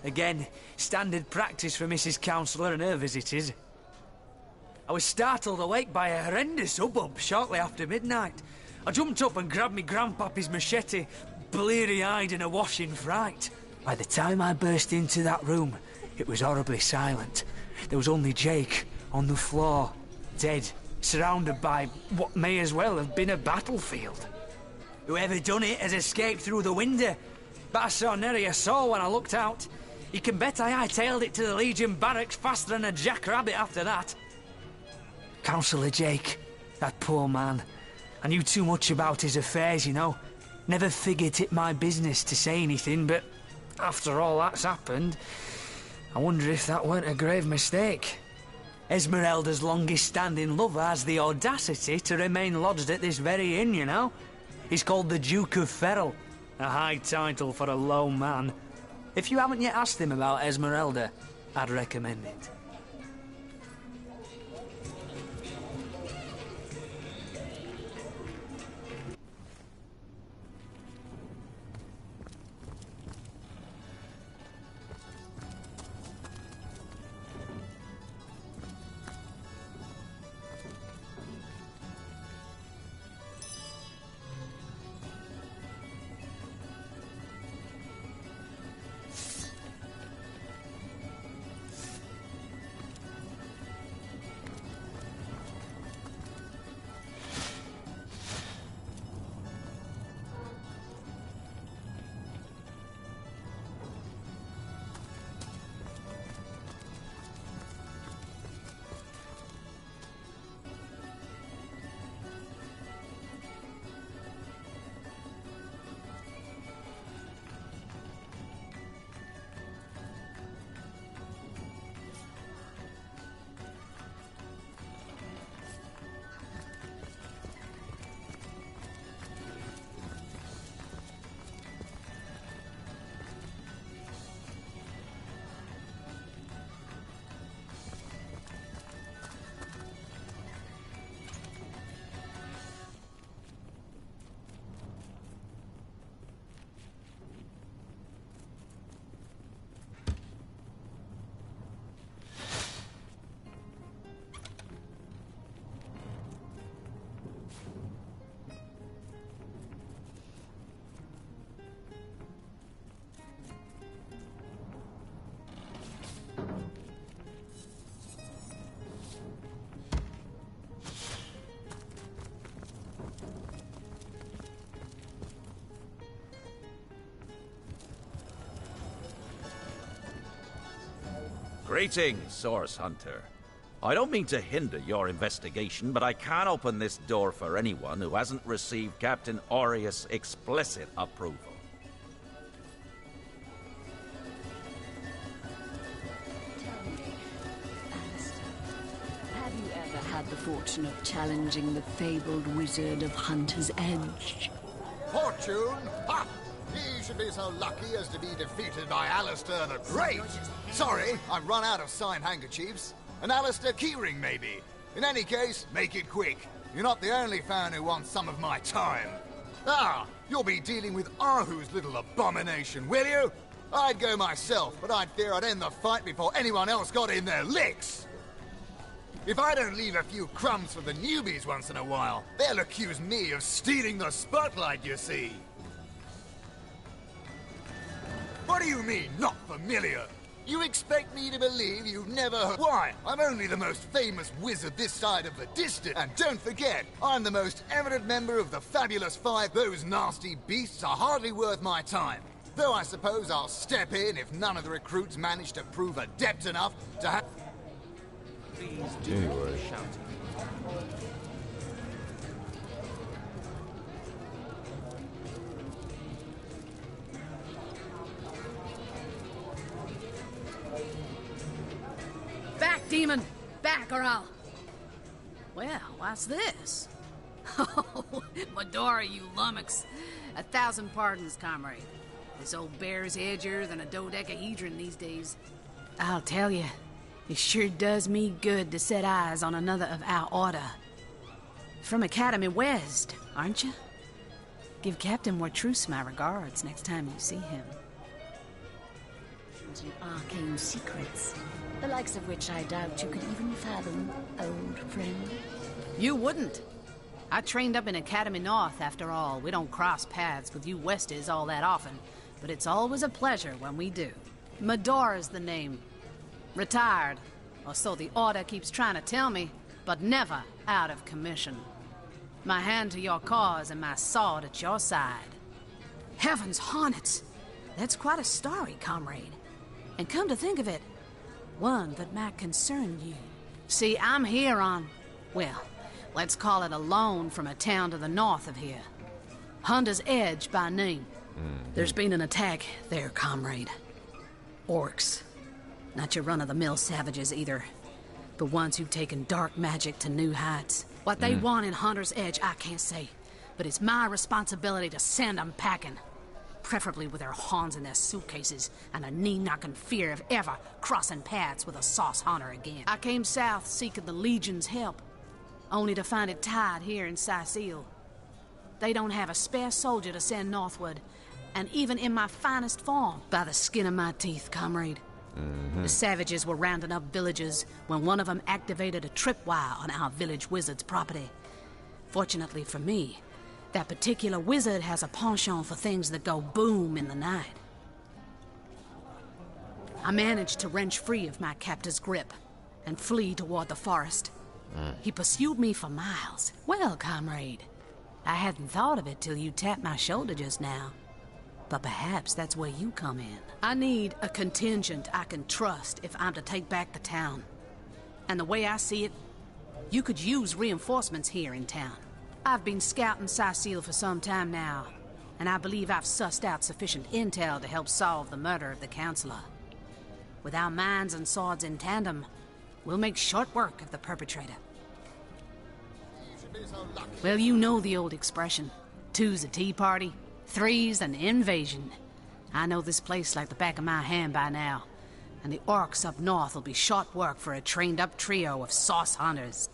Again, standard practice for Mrs. Councillor and her visitors. I was startled awake by a horrendous hubbub shortly after midnight. I jumped up and grabbed me grandpappy's machete, bleary-eyed and awash in fright. By the time I burst into that room, it was horribly silent. There was only Jake on the floor, dead, surrounded by what may as well have been a battlefield. Whoever done it has escaped through the window, but I saw nary a soul when I looked out. You can bet I hightailed it to the Legion barracks faster than a jackrabbit after that. Councillor Jake, that poor man. I knew too much about his affairs, you know. Never figured it my business to say anything, but after all that's happened, I wonder if that weren't a grave mistake. Esmeralda's longest-standing lover has the audacity to remain lodged at this very inn, you know? He's called the Duke of Ferrell, a high title for a low man. If you haven't yet asked him about Esmeralda, I'd recommend it. Greetings, Source Hunter. I don't mean to hinder your investigation, but I can't open this door for anyone who hasn't received Captain Aureus' explicit approval. Tell me, Alistair, have you ever had the fortune of challenging the fabled wizard of Hunter's Edge? Fortune? Ha! He should be so lucky as to be defeated by Alistair the Great. Sorry, I've run out of signed handkerchiefs. An Alistair keyring, maybe. In any case, make it quick. You're not the only fan who wants some of my time. Ah, you'll be dealing with Ahu's little abomination, will you? I'd go myself, but I'd fear I'd end the fight before anyone else got in their licks. If I don't leave a few crumbs for the newbies once in a while, they'll accuse me of stealing the spotlight, you see. What do you mean, not familiar? You expect me to believe you've never heard? Why? I'm only the most famous wizard this side of the distance. And don't forget, I'm the most eminent member of the Fabulous Five. Those nasty beasts are hardly worth my time. Though I suppose I'll step in if none of the recruits manage to prove adept enough to have... Please do Anyway. not shout. Back, demon! Back, or I'll... Well, what's this? Oh, Medora, you lummox. 1,000 pardons, comrade. This old bear's edgier than a dodecahedron these days. I'll tell you, it sure does me good to set eyes on another of our order. From Academy West, aren't you? Give Captain Wartruce my regards next time you see him. Arcane secrets, the likes of which I doubt you could even fathom, old friend. You wouldn't. I trained up in Academy North, after all. We don't cross paths with you Westies all that often, but it's always a pleasure when we do. Medora's the name. Retired, or so the Order keeps trying to tell me, but never out of commission. My hand to your cause and my sword at your side. Heavens hornets! That's quite a story, comrade. And come to think of it, one that might concern you. See, I'm here on, well, let's call it a loan from a town to the north of here. Hunter's Edge by name. There's been an attack there, comrade. Orcs. Not your run-of-the-mill savages either. The ones who've taken dark magic to new heights. What they want in Hunter's Edge, I can't say. But it's my responsibility to send them packing. Preferably with their horns in their suitcases and a knee-knocking fear of ever crossing paths with a sauce hunter again. I came south seeking the Legion's help, only to find it tied here in Sicil. They don't have a spare soldier to send northward, and even in my finest form, by the skin of my teeth, comrade. The savages were rounding up villagers when one of them activated a tripwire on our village wizard's property. Fortunately for me, that particular wizard has a penchant for things that go boom in the night. I managed to wrench free of my captor's grip and flee toward the forest. He pursued me for miles. Well, comrade, I hadn't thought of it till you tapped my shoulder just now. But perhaps that's where you come in. I need a contingent I can trust if I'm to take back the town. And the way I see it, you could use reinforcements here in town. I've been scouting Sicil for some time now, and I believe I've sussed out sufficient intel to help solve the murder of the Counselor. With our minds and swords in tandem, we'll make short work of the perpetrator. Well, you know the old expression. 2's a tea party, 3's an invasion. I know this place like the back of my hand by now, and the orcs up north will be short work for a trained-up trio of sauce hunters.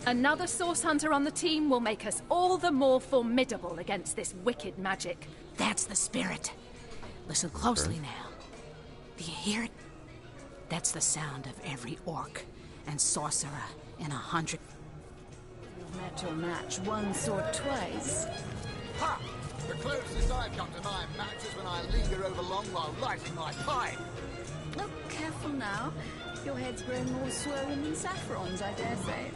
Another source hunter on the team will make us all the more formidable against this wicked magic. That's the spirit. Listen closely now. Do you hear it? That's the sound of every orc and sorcerer in 100. You've met your match once or twice. Ha! The closest I've come to my match is when I linger over long while lighting my pipe. Look, careful now. Your head's growing more swollen than Saffron's, I dare say.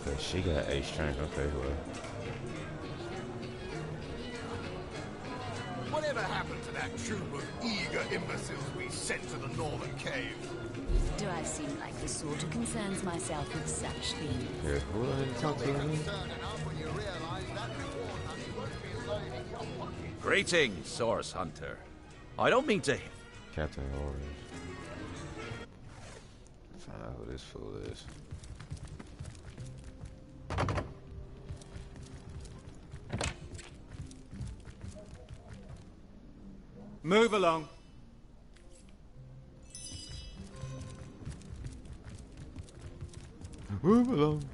Okay, she got 8 strength. Okay, well. Whatever happened to that troop of eager imbeciles we sent to the northern cave? Do I seem like the sort who concerns myself with such things? Yeah, who are they talking to me? Greetings, Source Hunter. I don't mean to... Captain Orange. Find out who this fool is. Move along. Move along.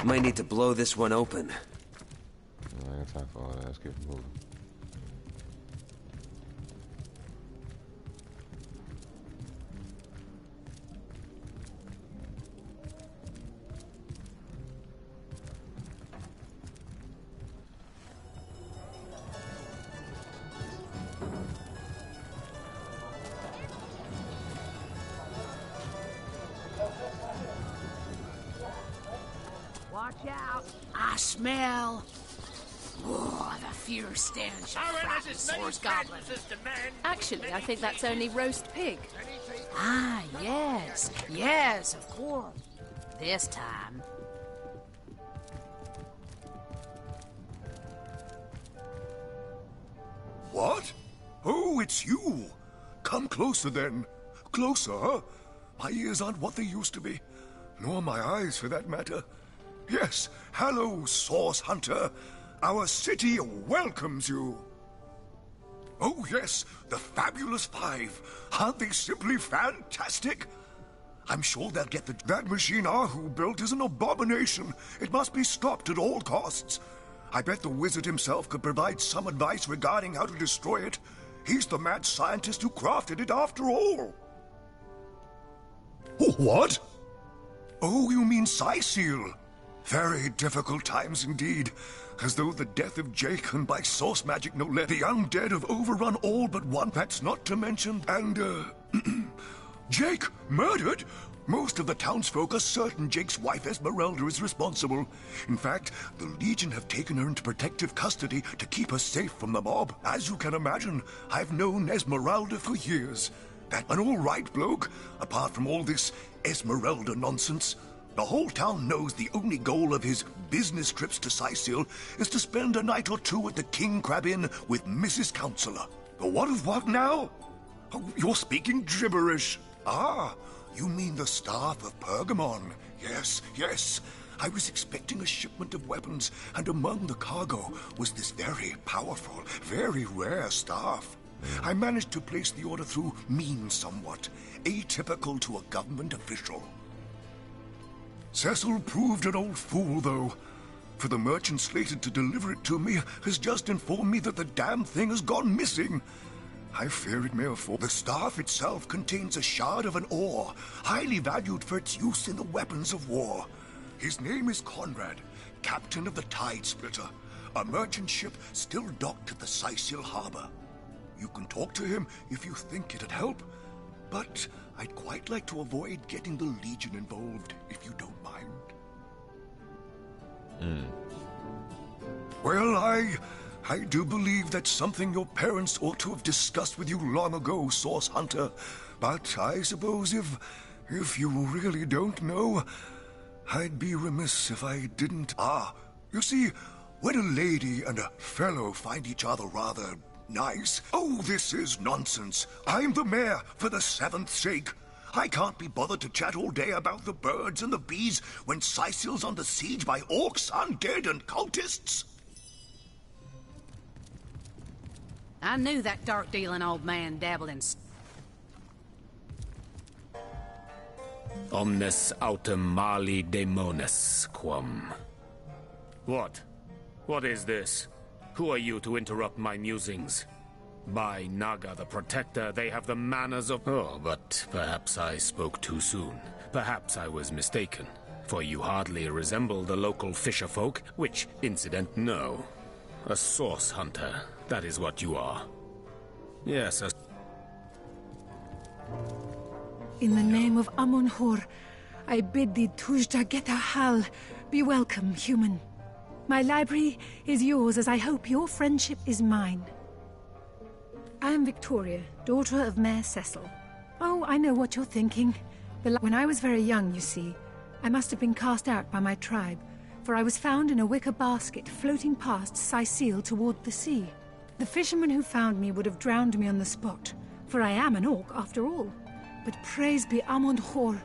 Might need to blow this one open. I ain't got time for all that. Let's get moving. Watch out! I smell... Oh, the fierce stench of fried source goblin. Actually, I think that's only roast pig. Ah, yes. Yes, of course. This time. What? Oh, it's you. Come closer then. Closer, huh? My ears aren't what they used to be. Nor my eyes, for that matter. Yes, hello, Source Hunter. Our city welcomes you. Oh, yes, the Fabulous Five. Aren't they simply fantastic? I'm sure they'll get that machine Ahu built is an abomination. It must be stopped at all costs. I bet the wizard himself could provide some advice regarding how to destroy it. He's the mad scientist who crafted it after all. What? Oh, you mean Cyseal. Very difficult times indeed. As though the death of Jake, and by source magic no less, the undead have overrun all but one. That's not to mention, and, Jake murdered? Most of the townsfolk are certain Jake's wife Esmeralda is responsible. In fact, the Legion have taken her into protective custody to keep her safe from the mob. As you can imagine, I've known Esmeralda for years. That an all-right bloke, apart from all this Esmeralda nonsense. The whole town knows the only goal of his business trips to Cyseal is to spend a night or two at the King Crab Inn with Mrs. Counselor. What of what now? Oh, you're speaking gibberish. Ah, you mean the staff of Pergamon? Yes, yes. I was expecting a shipment of weapons, and among the cargo was this very powerful, very rare staff. I managed to place the order through means somewhat, atypical to a government official. Cecil proved an old fool, though. For the merchant slated to deliver it to me has just informed me that the damn thing has gone missing. I fear it may have fallen. The staff itself contains a shard of an ore, highly valued for its use in the weapons of war. His name is Conrad, captain of the Tide Splitter, a merchant ship still docked at the Cyseal harbor. You can talk to him if you think it'd help, but I'd quite like to avoid getting the Legion involved, if you don't mind. Well, I do believe that's something your parents ought to have discussed with you long ago, Source Hunter. But I suppose if you really don't know, I'd be remiss if I didn't. Ah, you see, when a lady and a fellow find each other rather nice... Oh, this is nonsense. I'm the mayor for the seventh sake. I can't be bothered to chat all day about the birds and the bees when Cyseal's under siege by orcs, undead, and cultists. I knew that dark-dealing old man dabbled in... Omnes autem mali demonis quam. What? What is this? Who are you to interrupt my musings? By Naga the Protector, they have the manners of... Oh, but perhaps I spoke too soon. Perhaps I was mistaken. For you hardly resemble the local fisherfolk, which, incident, no. A source hunter, that is what you are. Yes, a... In the name of Amun-Hor, I bid thee Tujta Geta Hal, be welcome, human. My library is yours, as I hope your friendship is mine. I am Victoria, daughter of Mayor Cecil. Oh, I know what you're thinking. When I was very young, you see, I must have been cast out by my tribe, for I was found in a wicker basket floating past Cyseal toward the sea. The fisherman who found me would have drowned me on the spot, for I am an orc after all. But praise be Amun-Hor,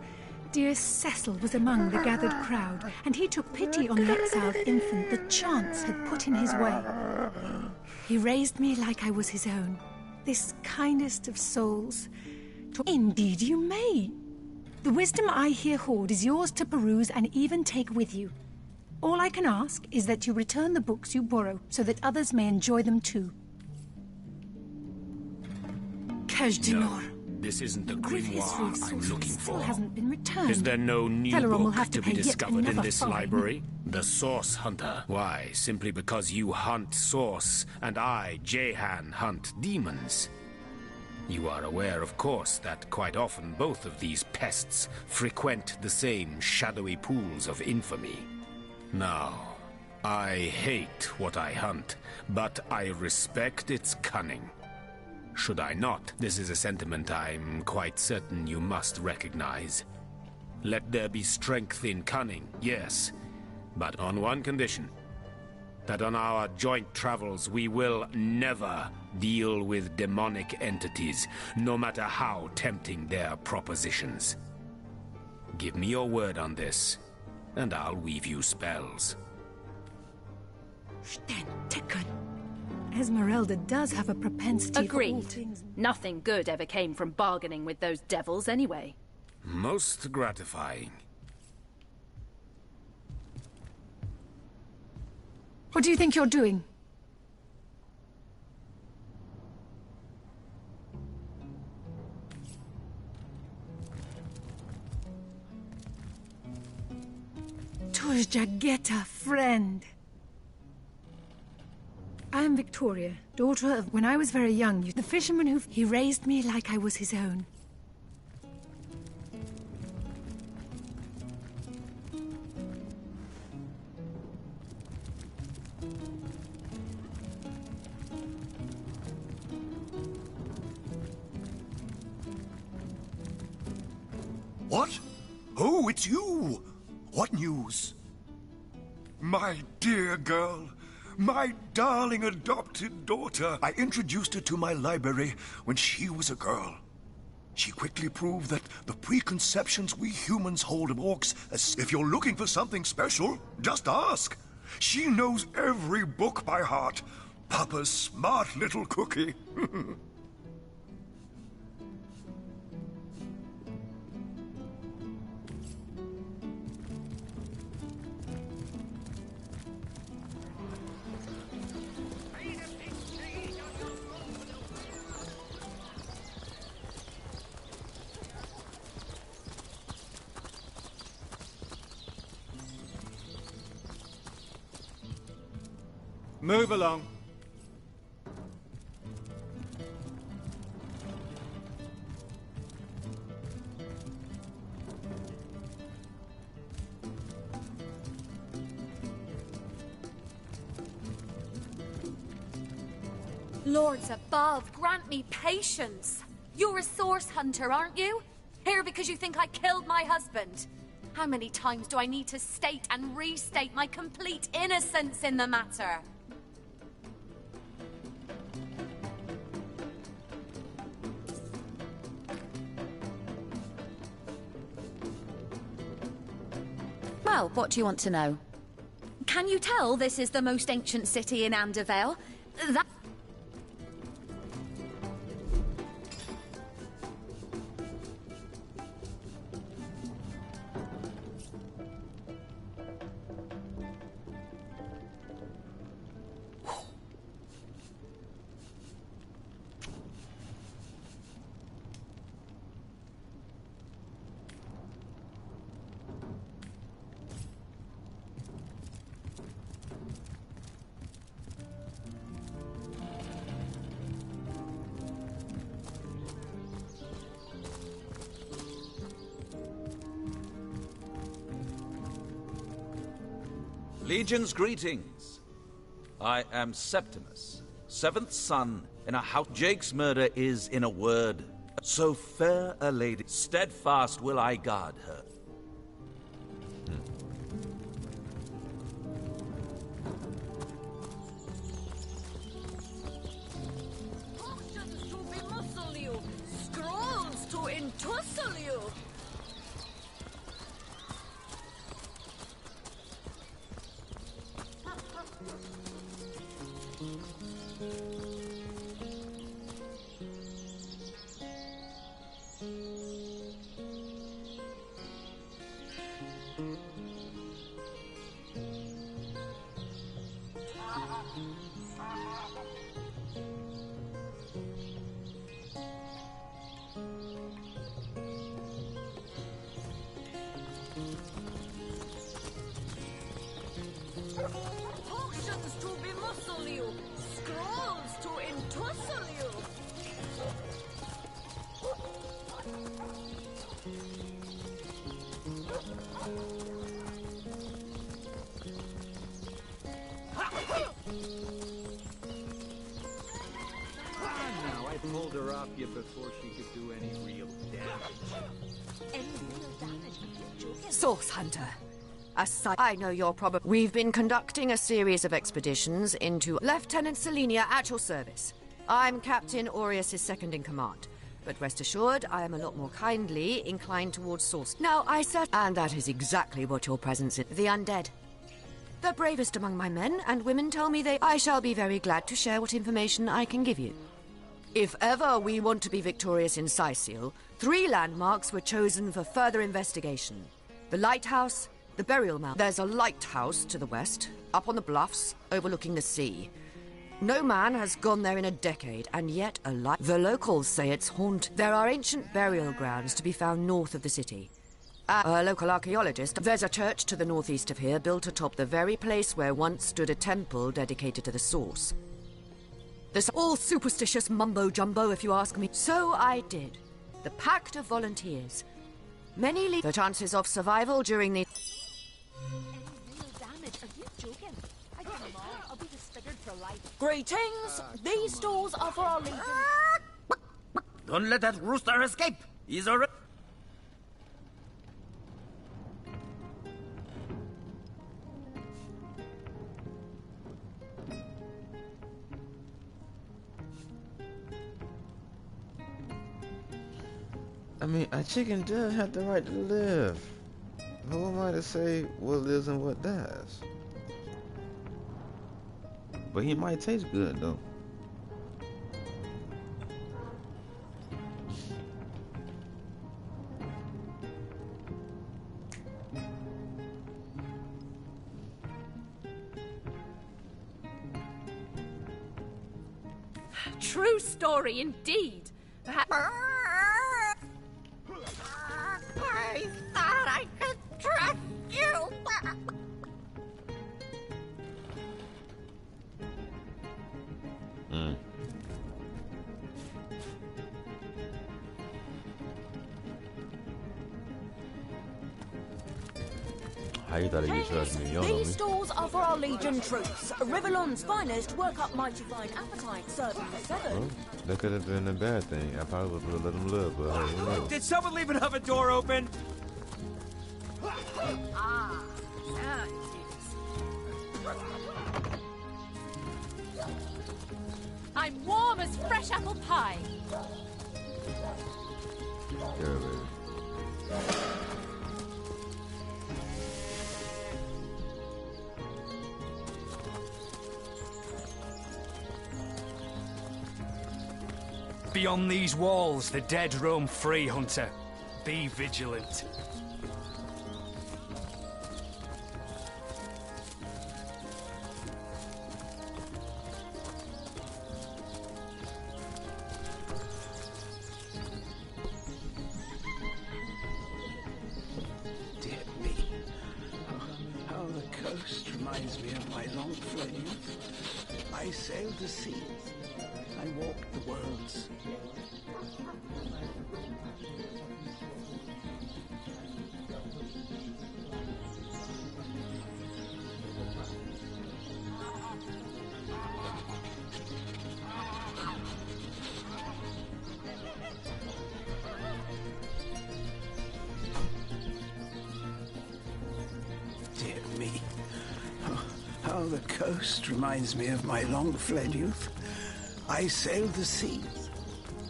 dear Cecil was among the gathered crowd, and he took pity on the exiled infant that chance had put in his way. He raised me like I was his own, this kindest of souls. Indeed you may. The wisdom I here hoard is yours to peruse and even take with you. All I can ask is that you return the books you borrow, so that others may enjoy them too. Kajdinor. This isn't the grimoire I'm looking for. Hasn't been returned. Is there no new Teleron will book have to to be pay yet discovered in another this fine. library? The Source Hunter. Why? Simply because you hunt Source, and I, Jehan, hunt demons. You are aware, of course, that quite often both of these pests frequent the same shadowy pools of infamy. Now, I hate what I hunt, but I respect its cunning. Should I not, this is a sentiment I'm quite certain you must recognize. Let there be strength in cunning, yes, but on one condition. That on our joint travels we will never deal with demonic entities, no matter how tempting their propositions. Give me your word on this, and I'll weave you spells. Esmeralda does have a propensity for all Agreed. things. Nothing good ever came from bargaining with those devils anyway. Most gratifying. What do you think you're doing? Tujageta, friend. I am Victoria, daughter of when I was very young. The fisherman who he raised me like I was his own. What? Oh, it's you! What news? My dear girl, my darling adopted daughter. I introduced her to my library when she was a girl. She quickly proved that the preconceptions we humans hold of orcs, as if you're looking for something special, just ask. She knows every book by heart. Papa's smart little cookie. Move along. Lords above, grant me patience. You're a source hunter, aren't you? Here because you think I killed my husband. How many times do I need to state and restate my complete innocence in the matter? Well, what do you want to know? Can you tell this is the most ancient city in Andervale? That... Legion's greetings. I am Septimus, seventh son in a house. Jake's murder is, in a word, so fair a lady. Steadfast will I guard her. Potions to bemuscle you, scrolls to entussle you. Potions to bemuscle you, scrolls to entussle you. Now, I pulled her off you before she could do any real damage. Source Hunter. I know you're probably... We've been conducting a series of expeditions into... Lieutenant Selenia, at your service. I'm Captain Aureus' second in command. But rest assured, I am a lot more kindly inclined towards Source. Now, I said... And that is exactly what your presence is. The undead. The bravest among my men and women tell me they... I shall be very glad to share what information I can give you. If ever we want to be victorious in Sicil, 3 landmarks were chosen for further investigation. The lighthouse... The burial mound. There's a lighthouse to the west, up on the bluffs, overlooking the sea. No man has gone there in a decade, and yet the locals say it's haunted. There are ancient burial grounds to be found north of the city. A local archaeologist. There's a church to the northeast of here, built atop the very place where once stood a temple dedicated to the source. This all superstitious mumbo-jumbo, if you ask me. So I did. The Pact of Volunteers. Many the chances of survival during the... Greetings! These stores are for our legion. Don't let that rooster escape! He's already... I mean, a chicken does have the right to live. Who am I to say what lives and what dies? But he might taste good, though. True story, indeed. Perhaps... I thought I could trust you. How you thought you could trust me? You don't know me. These stores are for our legion troops. Rivellon's finest work up mighty fine appetite, serving for 7. Well, that could have been a bad thing. I probably would have let him live, but hey, who knows? Did someone leave an oven door open? Ah, there it is. I'm warm as fresh apple pie. Yeah, baby. Beyond these walls, the dead roam free, Hunter. Be vigilant. Dear me. How the coast reminds me of my long fled youth. I sailed the seas. I walked the worlds. Dear me. How the coast reminds me of my long fled youth. I sailed the seas.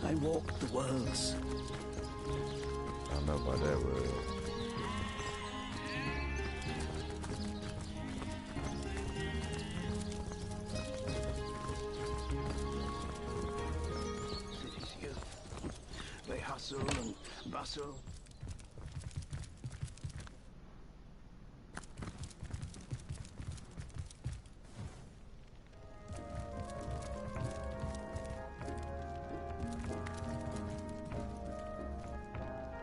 I walked the worlds. I don't know about that word. City's youth. They hustle and bustle.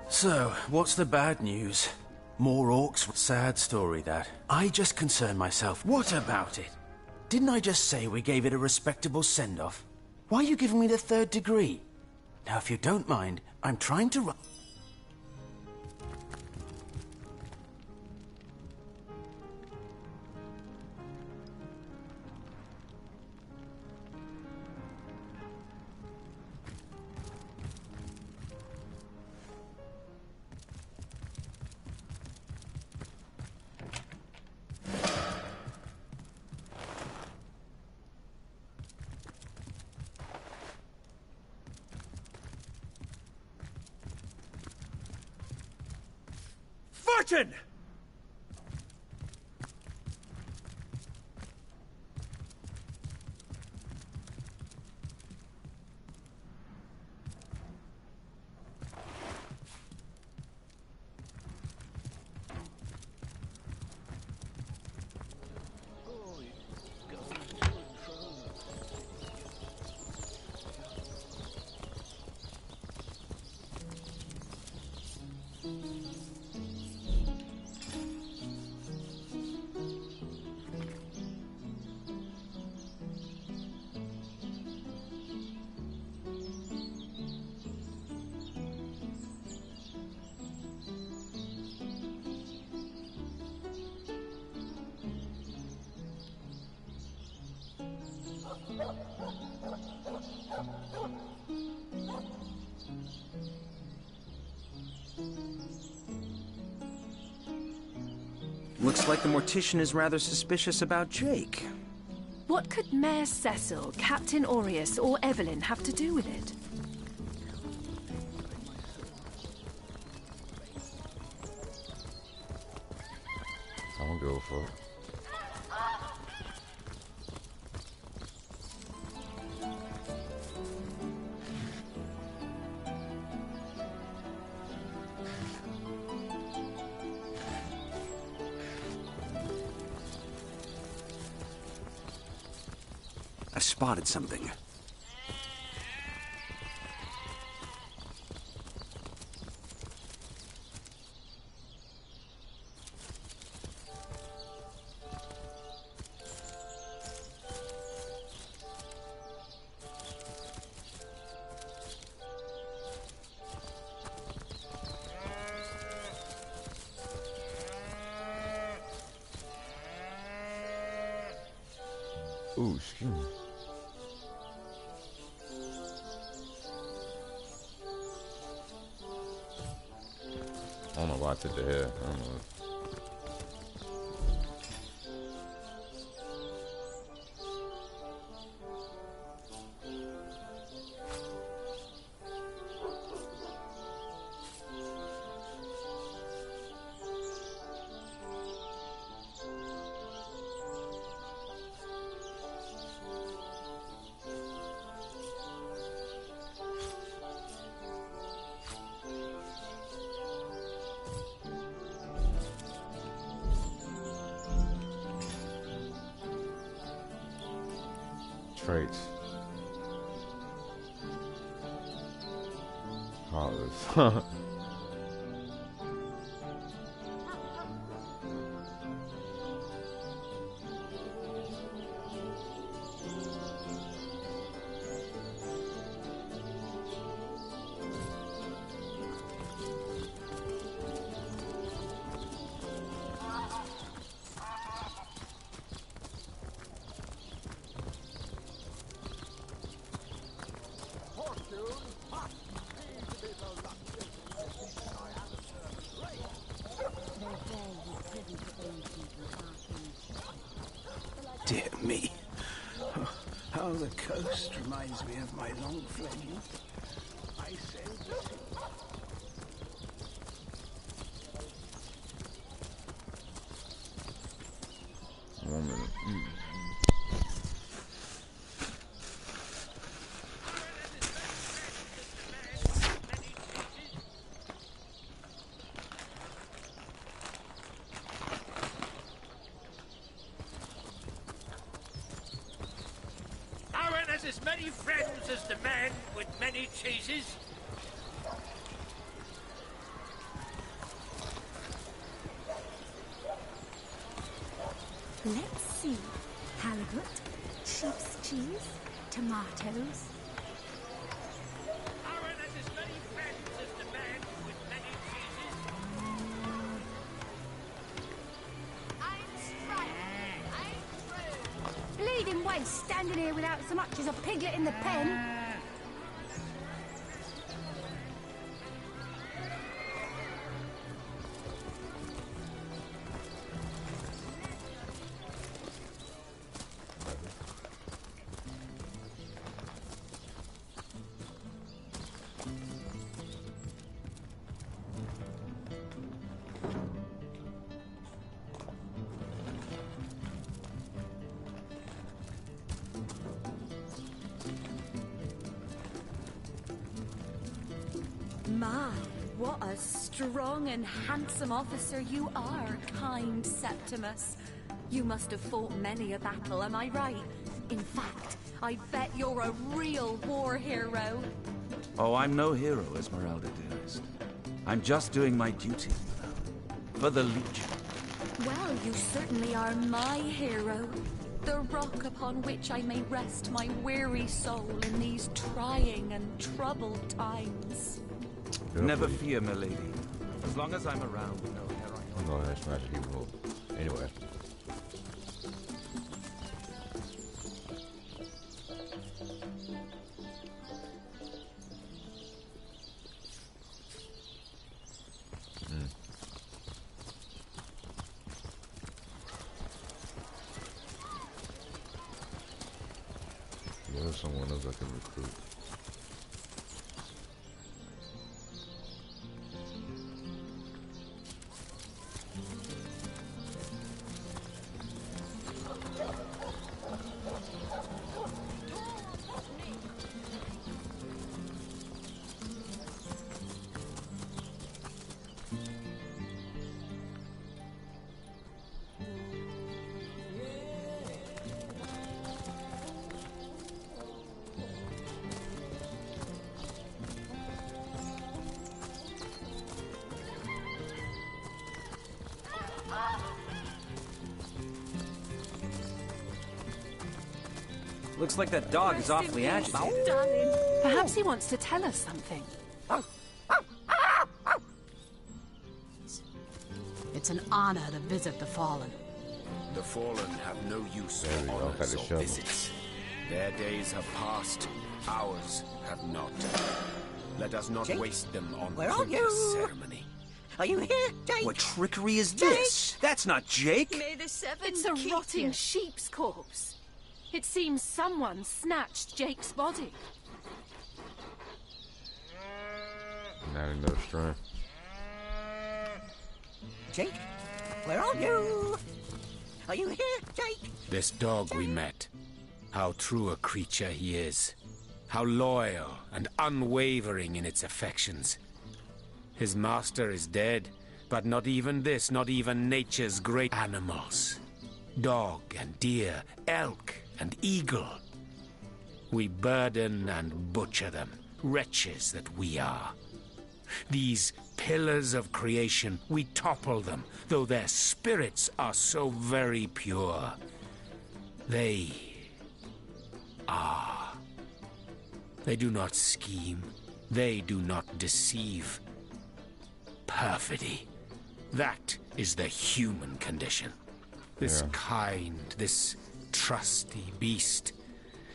So, what's the bad news? More orcs? Sad story, that. I just concern myself. What about it? Didn't I just say we gave it a respectable send-off? Why are you giving me the 3rd degree? Now, if you don't mind, I'm trying to run... Fortune! Looks like the mortician is rather suspicious about Jake. What could Mayor Cecil, Captain Aureus, or Evelyn have to do with it? I don't give a fuck. I've spotted something. Ooh, excuse me. I don't know why I took the hair. I don't know. Traits. Heartless. Dear me. Oh, how the coast reminds me of my long-fled youth. I sailed the sea. 1 minute. Aaron has as many friends as the man with many cheeses. Let's see. Halibut, sheep's cheese, tomatoes. Aaron has as many friends as the man with many cheeses. Bleeding waste, standing here without so much as a piglet in the pen. My, what a strong and handsome officer you are, kind Septimus. You must have fought many a battle, am I right? In fact, I bet you're a real war hero. Oh, I'm no hero, Esmeralda dearest. I'm just doing my duty for the Legion. Well, you certainly are my hero. The rock upon which I may rest my weary soul in these trying and troubled times. Never fear, milady. As long as I'm around, no hair on your No, that's magic evil. Anyway. someone else I can recruit. Looks like that dog is awfully agitated. Darling, perhaps he wants to tell us something. It's an honor to visit the fallen. The fallen have no use for honors or visits. Their days have passed, ours have not. Let us not waste them on pointless ceremony. Are you here, Jake? What trickery is this? That's not Jake. May the seven It's a keep rotting you. sheep's corpse. It seems someone snatched Jake's body. Not enough strength. Jake, where are you? Are you here, Jake? This dog we met, how true a creature he is. How loyal and unwavering in its affections. His master is dead, but not even this, not even nature's great animals. Dog and deer, elk and eagle. We burden and butcher them, wretches that we are. These pillars of creation, we topple them, though their spirits are so very pure. They do not scheme, they do not deceive. Perfidy, that is the human condition. This kind, this trusty beast.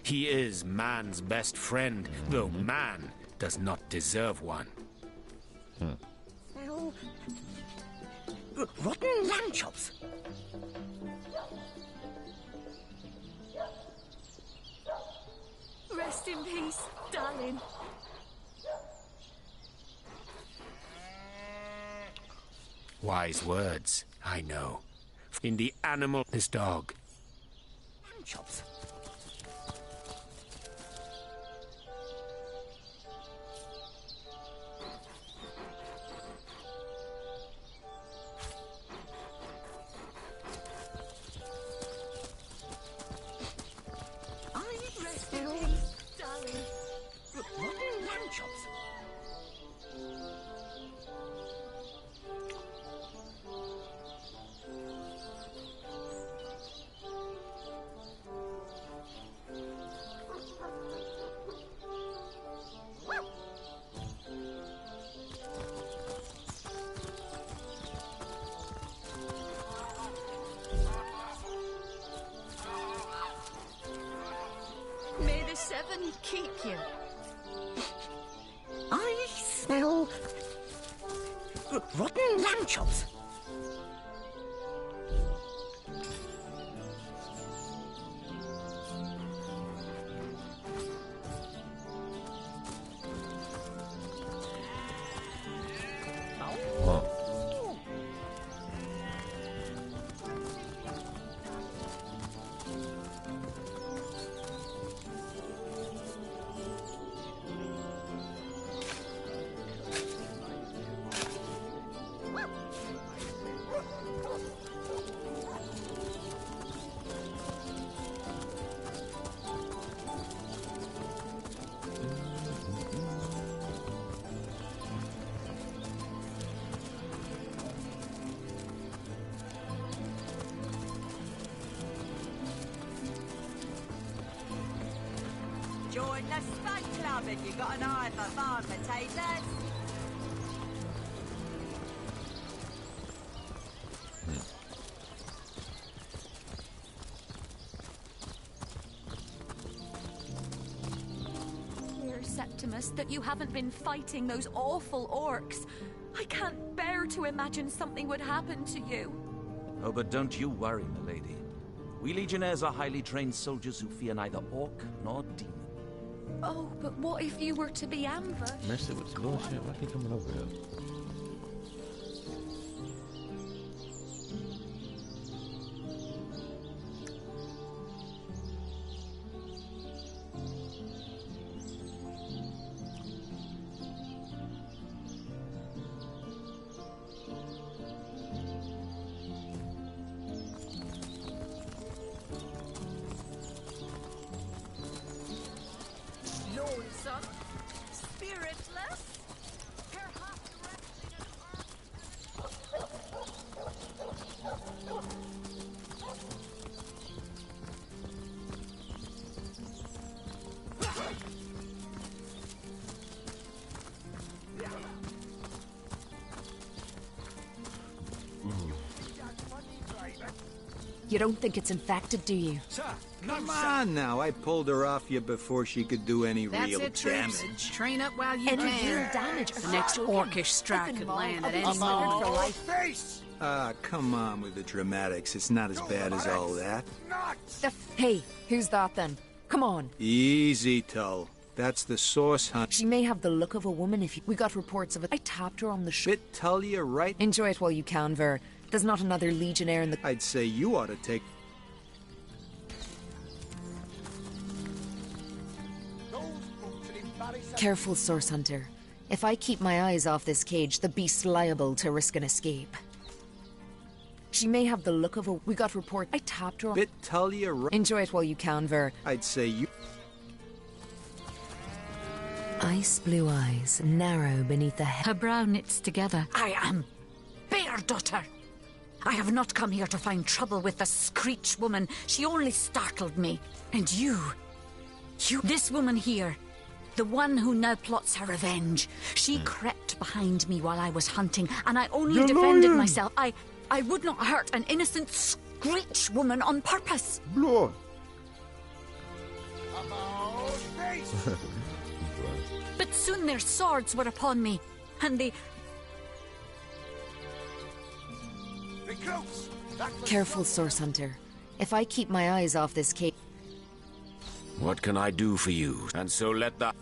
He is man's best friend, though man does not deserve one. Well, rotten lamb chops. Rest in peace, darling. Wise words, I know. In the animal, this dog. Lamb chops. Rest in peace, darling. Rotten lamb chops. May the seven keep you. I smell rotten lamb chops. Join the Spud Club if you got an eye for farm potatoes. Dear Septimus, that you haven't been fighting those awful orcs. I can't bear to imagine something would happen to you. Oh, but don't you worry, milady. We legionnaires are highly trained soldiers who fear neither orc nor demon. Oh, but what if you were to be ambushed? Mess it with the bullshit. Why keep coming over here? Lonesome? Spiritless? You don't think it's infected, do you? Come on now, I pulled her off you before she could do any That's real it, troops. damage. Train up while you Any can. real damage? The next orcish strike could land at any moment. Ah, come on with the dramatics. It's not as bad as all that. Hey, who's that then? Come on. Easy, Tull. That's the source hunt. She may have the look of a woman if you... We got reports of it. I tapped her on the Bit Tull you right. Enjoy it while you can, Ver. There's not another legionnaire in the... I'd say you ought to take... Careful, Source Hunter. If I keep my eyes off this cage, the beast's liable to risk an escape. She may have the look of a... We got report... I tapped her on... Bit Tull you right. Enjoy it while you can, Ver. I'd say you... Ice blue eyes, narrow beneath the head. Her brow knits together. I am Bear Daughter. I have not come here to find trouble with the Screech woman. She only startled me. And you... This woman here, the one who now plots her revenge. She crept behind me while I was hunting, and I only defended myself. I would not hurt an innocent Screech woman on purpose. Blood. But soon their swords were upon me, and they... Careful, Source Hunter. If I keep my eyes off this cage... What can I do for you? And so let the...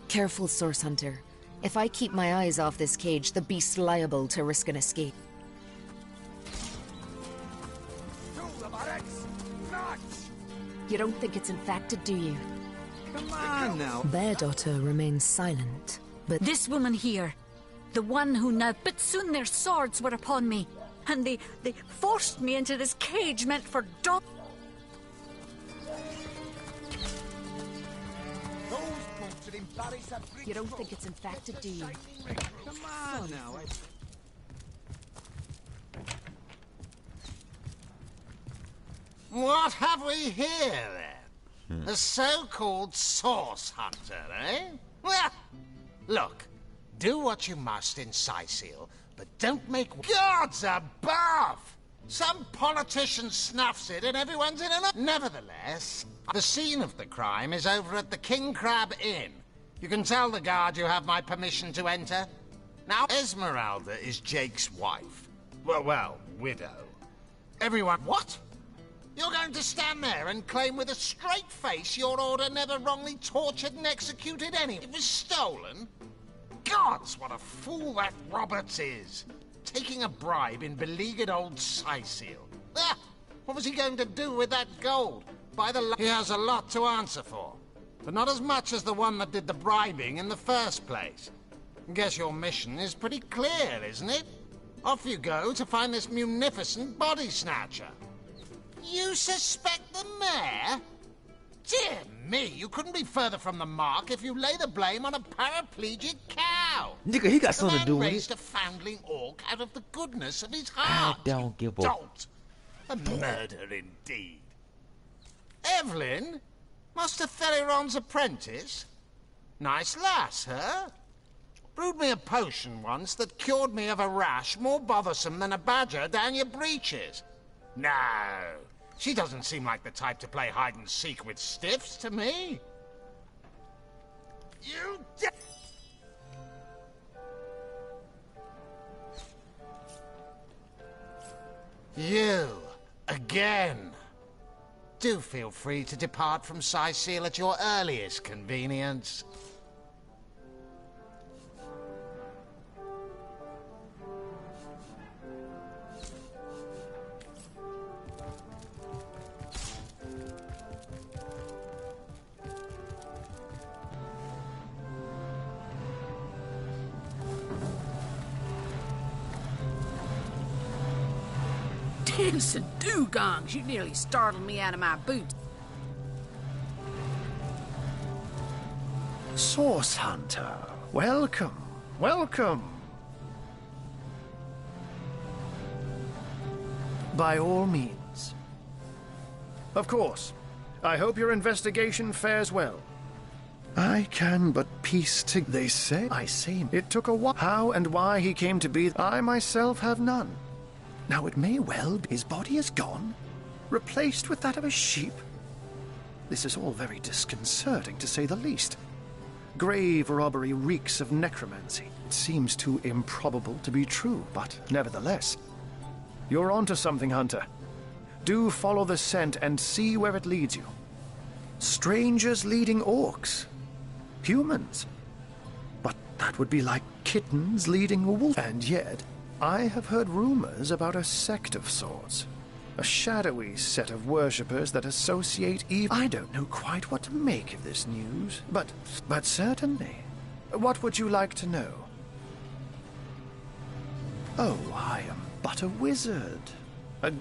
Careful, Source Hunter. If I keep my eyes off this cage, the beast's liable to risk an escape. You don't think it's infected, do you? Come on now. Bear Daughter remains silent, but... This woman here, the one who now... But soon their swords were upon me, and they forced me into this cage meant for dog... You don't think it's infected, do you? Come on now. What have we here, then? A so-called source hunter, eh? Well, look, do what you must in Sicil, but don't make... Gods above! Some politician snuffs it and everyone's in an... Nevertheless, the scene of the crime is over at the King Crab Inn. You can tell the guard you have my permission to enter. Now, Esmeralda is Jake's wife. Well, widow. Everyone... What? You're going to stand there and claim with a straight face your order never wrongly tortured and executed any... It was stolen? Gods, what a fool that Roberts is. Taking a bribe in beleaguered old Sicil. Ah, what was he going to do with that gold? By the... He has a lot to answer for. But not as much as the one that did the bribing in the first place. Guess your mission is pretty clear, isn't it? Off you go to find this munificent body snatcher. You suspect the mayor? Dear me, you couldn't be further from the mark if you lay the blame on a paraplegic cow. Nigga, he got something to do with it. raised a foundling orc out of the goodness of his heart. I don't give a... Dolt. A murder indeed. Evelyn? Master Theriron's apprentice? Nice lass, huh? Brewed me a potion once that cured me of a rash more bothersome than a badger down your breeches. No, she doesn't seem like the type to play hide-and-seek with stiffs to me. You You, again. Do feel free to depart from Seal at your earliest convenience. Dancing dugongs, you nearly startled me out of my boots. Source Hunter, welcome, welcome. By all means. Of course. I hope your investigation fares well. I can but piece together. They say, I say, it took a while. How and why he came to be, I myself have none. Now it may well be his body is gone, replaced with that of a sheep. This is all very disconcerting, to say the least. Grave robbery reeks of necromancy. It seems too improbable to be true, but nevertheless. You're onto something, Hunter. Do follow the scent and see where it leads you. Strangers leading orcs. Humans. But that would be like kittens leading a wolf. And yet, I have heard rumors about a sect of sorts. A shadowy set of worshippers that associate evil. I don't know quite what to make of this news, but certainly. What would you like to know? Oh, I am but a wizard.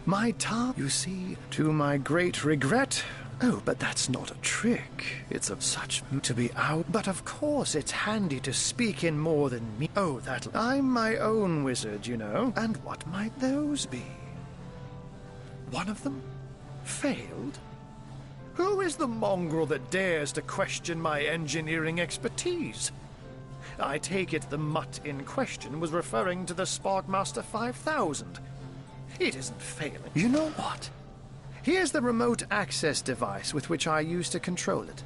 My task, you see, to my great regret. Oh, but that's not a trick. It's of such to be out. But of course it's handy to speak in more than me. Oh, that I'm my own wizard, you know. And what might those be? One of them failed? Who is the mongrel that dares to question my engineering expertise? I take it the mutt in question was referring to the Sparkmaster 5000. It isn't failing. You know what? Here's the remote access device with which I used to control it.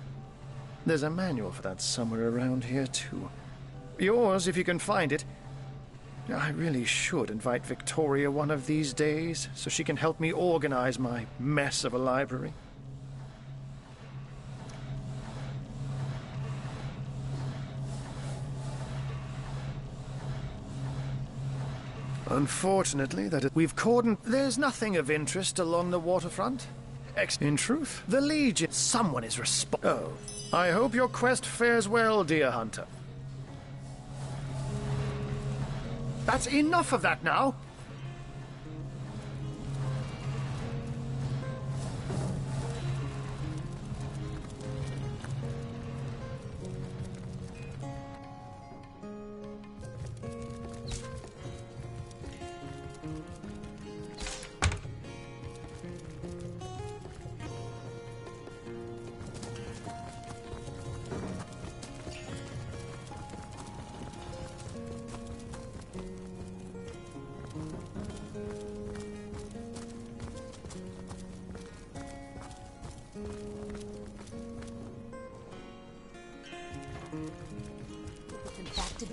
There's a manual for that somewhere around here, too. Yours, if you can find it. I really should invite Victoria one of these days, so she can help me organize my mess of a library. Unfortunately, we've cordoned. There's nothing of interest along the waterfront. In truth, the Legion. Someone is Oh, I hope your quest fares well, dear Hunter. That's enough of that now.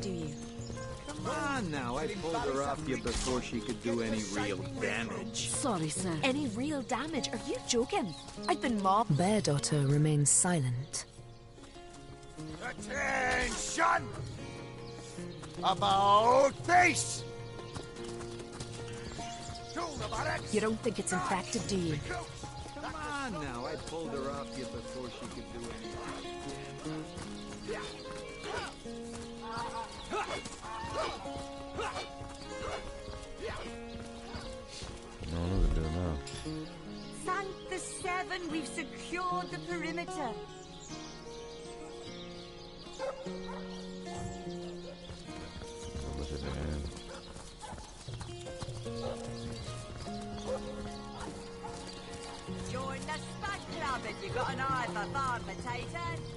Do you? Come on now, I pulled her off you before she could do any real damage. Sorry, sir. Any real damage? Are you joking? I've been mobbed. Bear Daughter remains silent. Attention! About face! You don't think it's infected, do you? Come on now, I pulled her off you before she could do any. No, look at that now. Thank the Seven, we've secured the perimeter. Look at that. Join the Spud Club if you've got an eye for farm potatoes.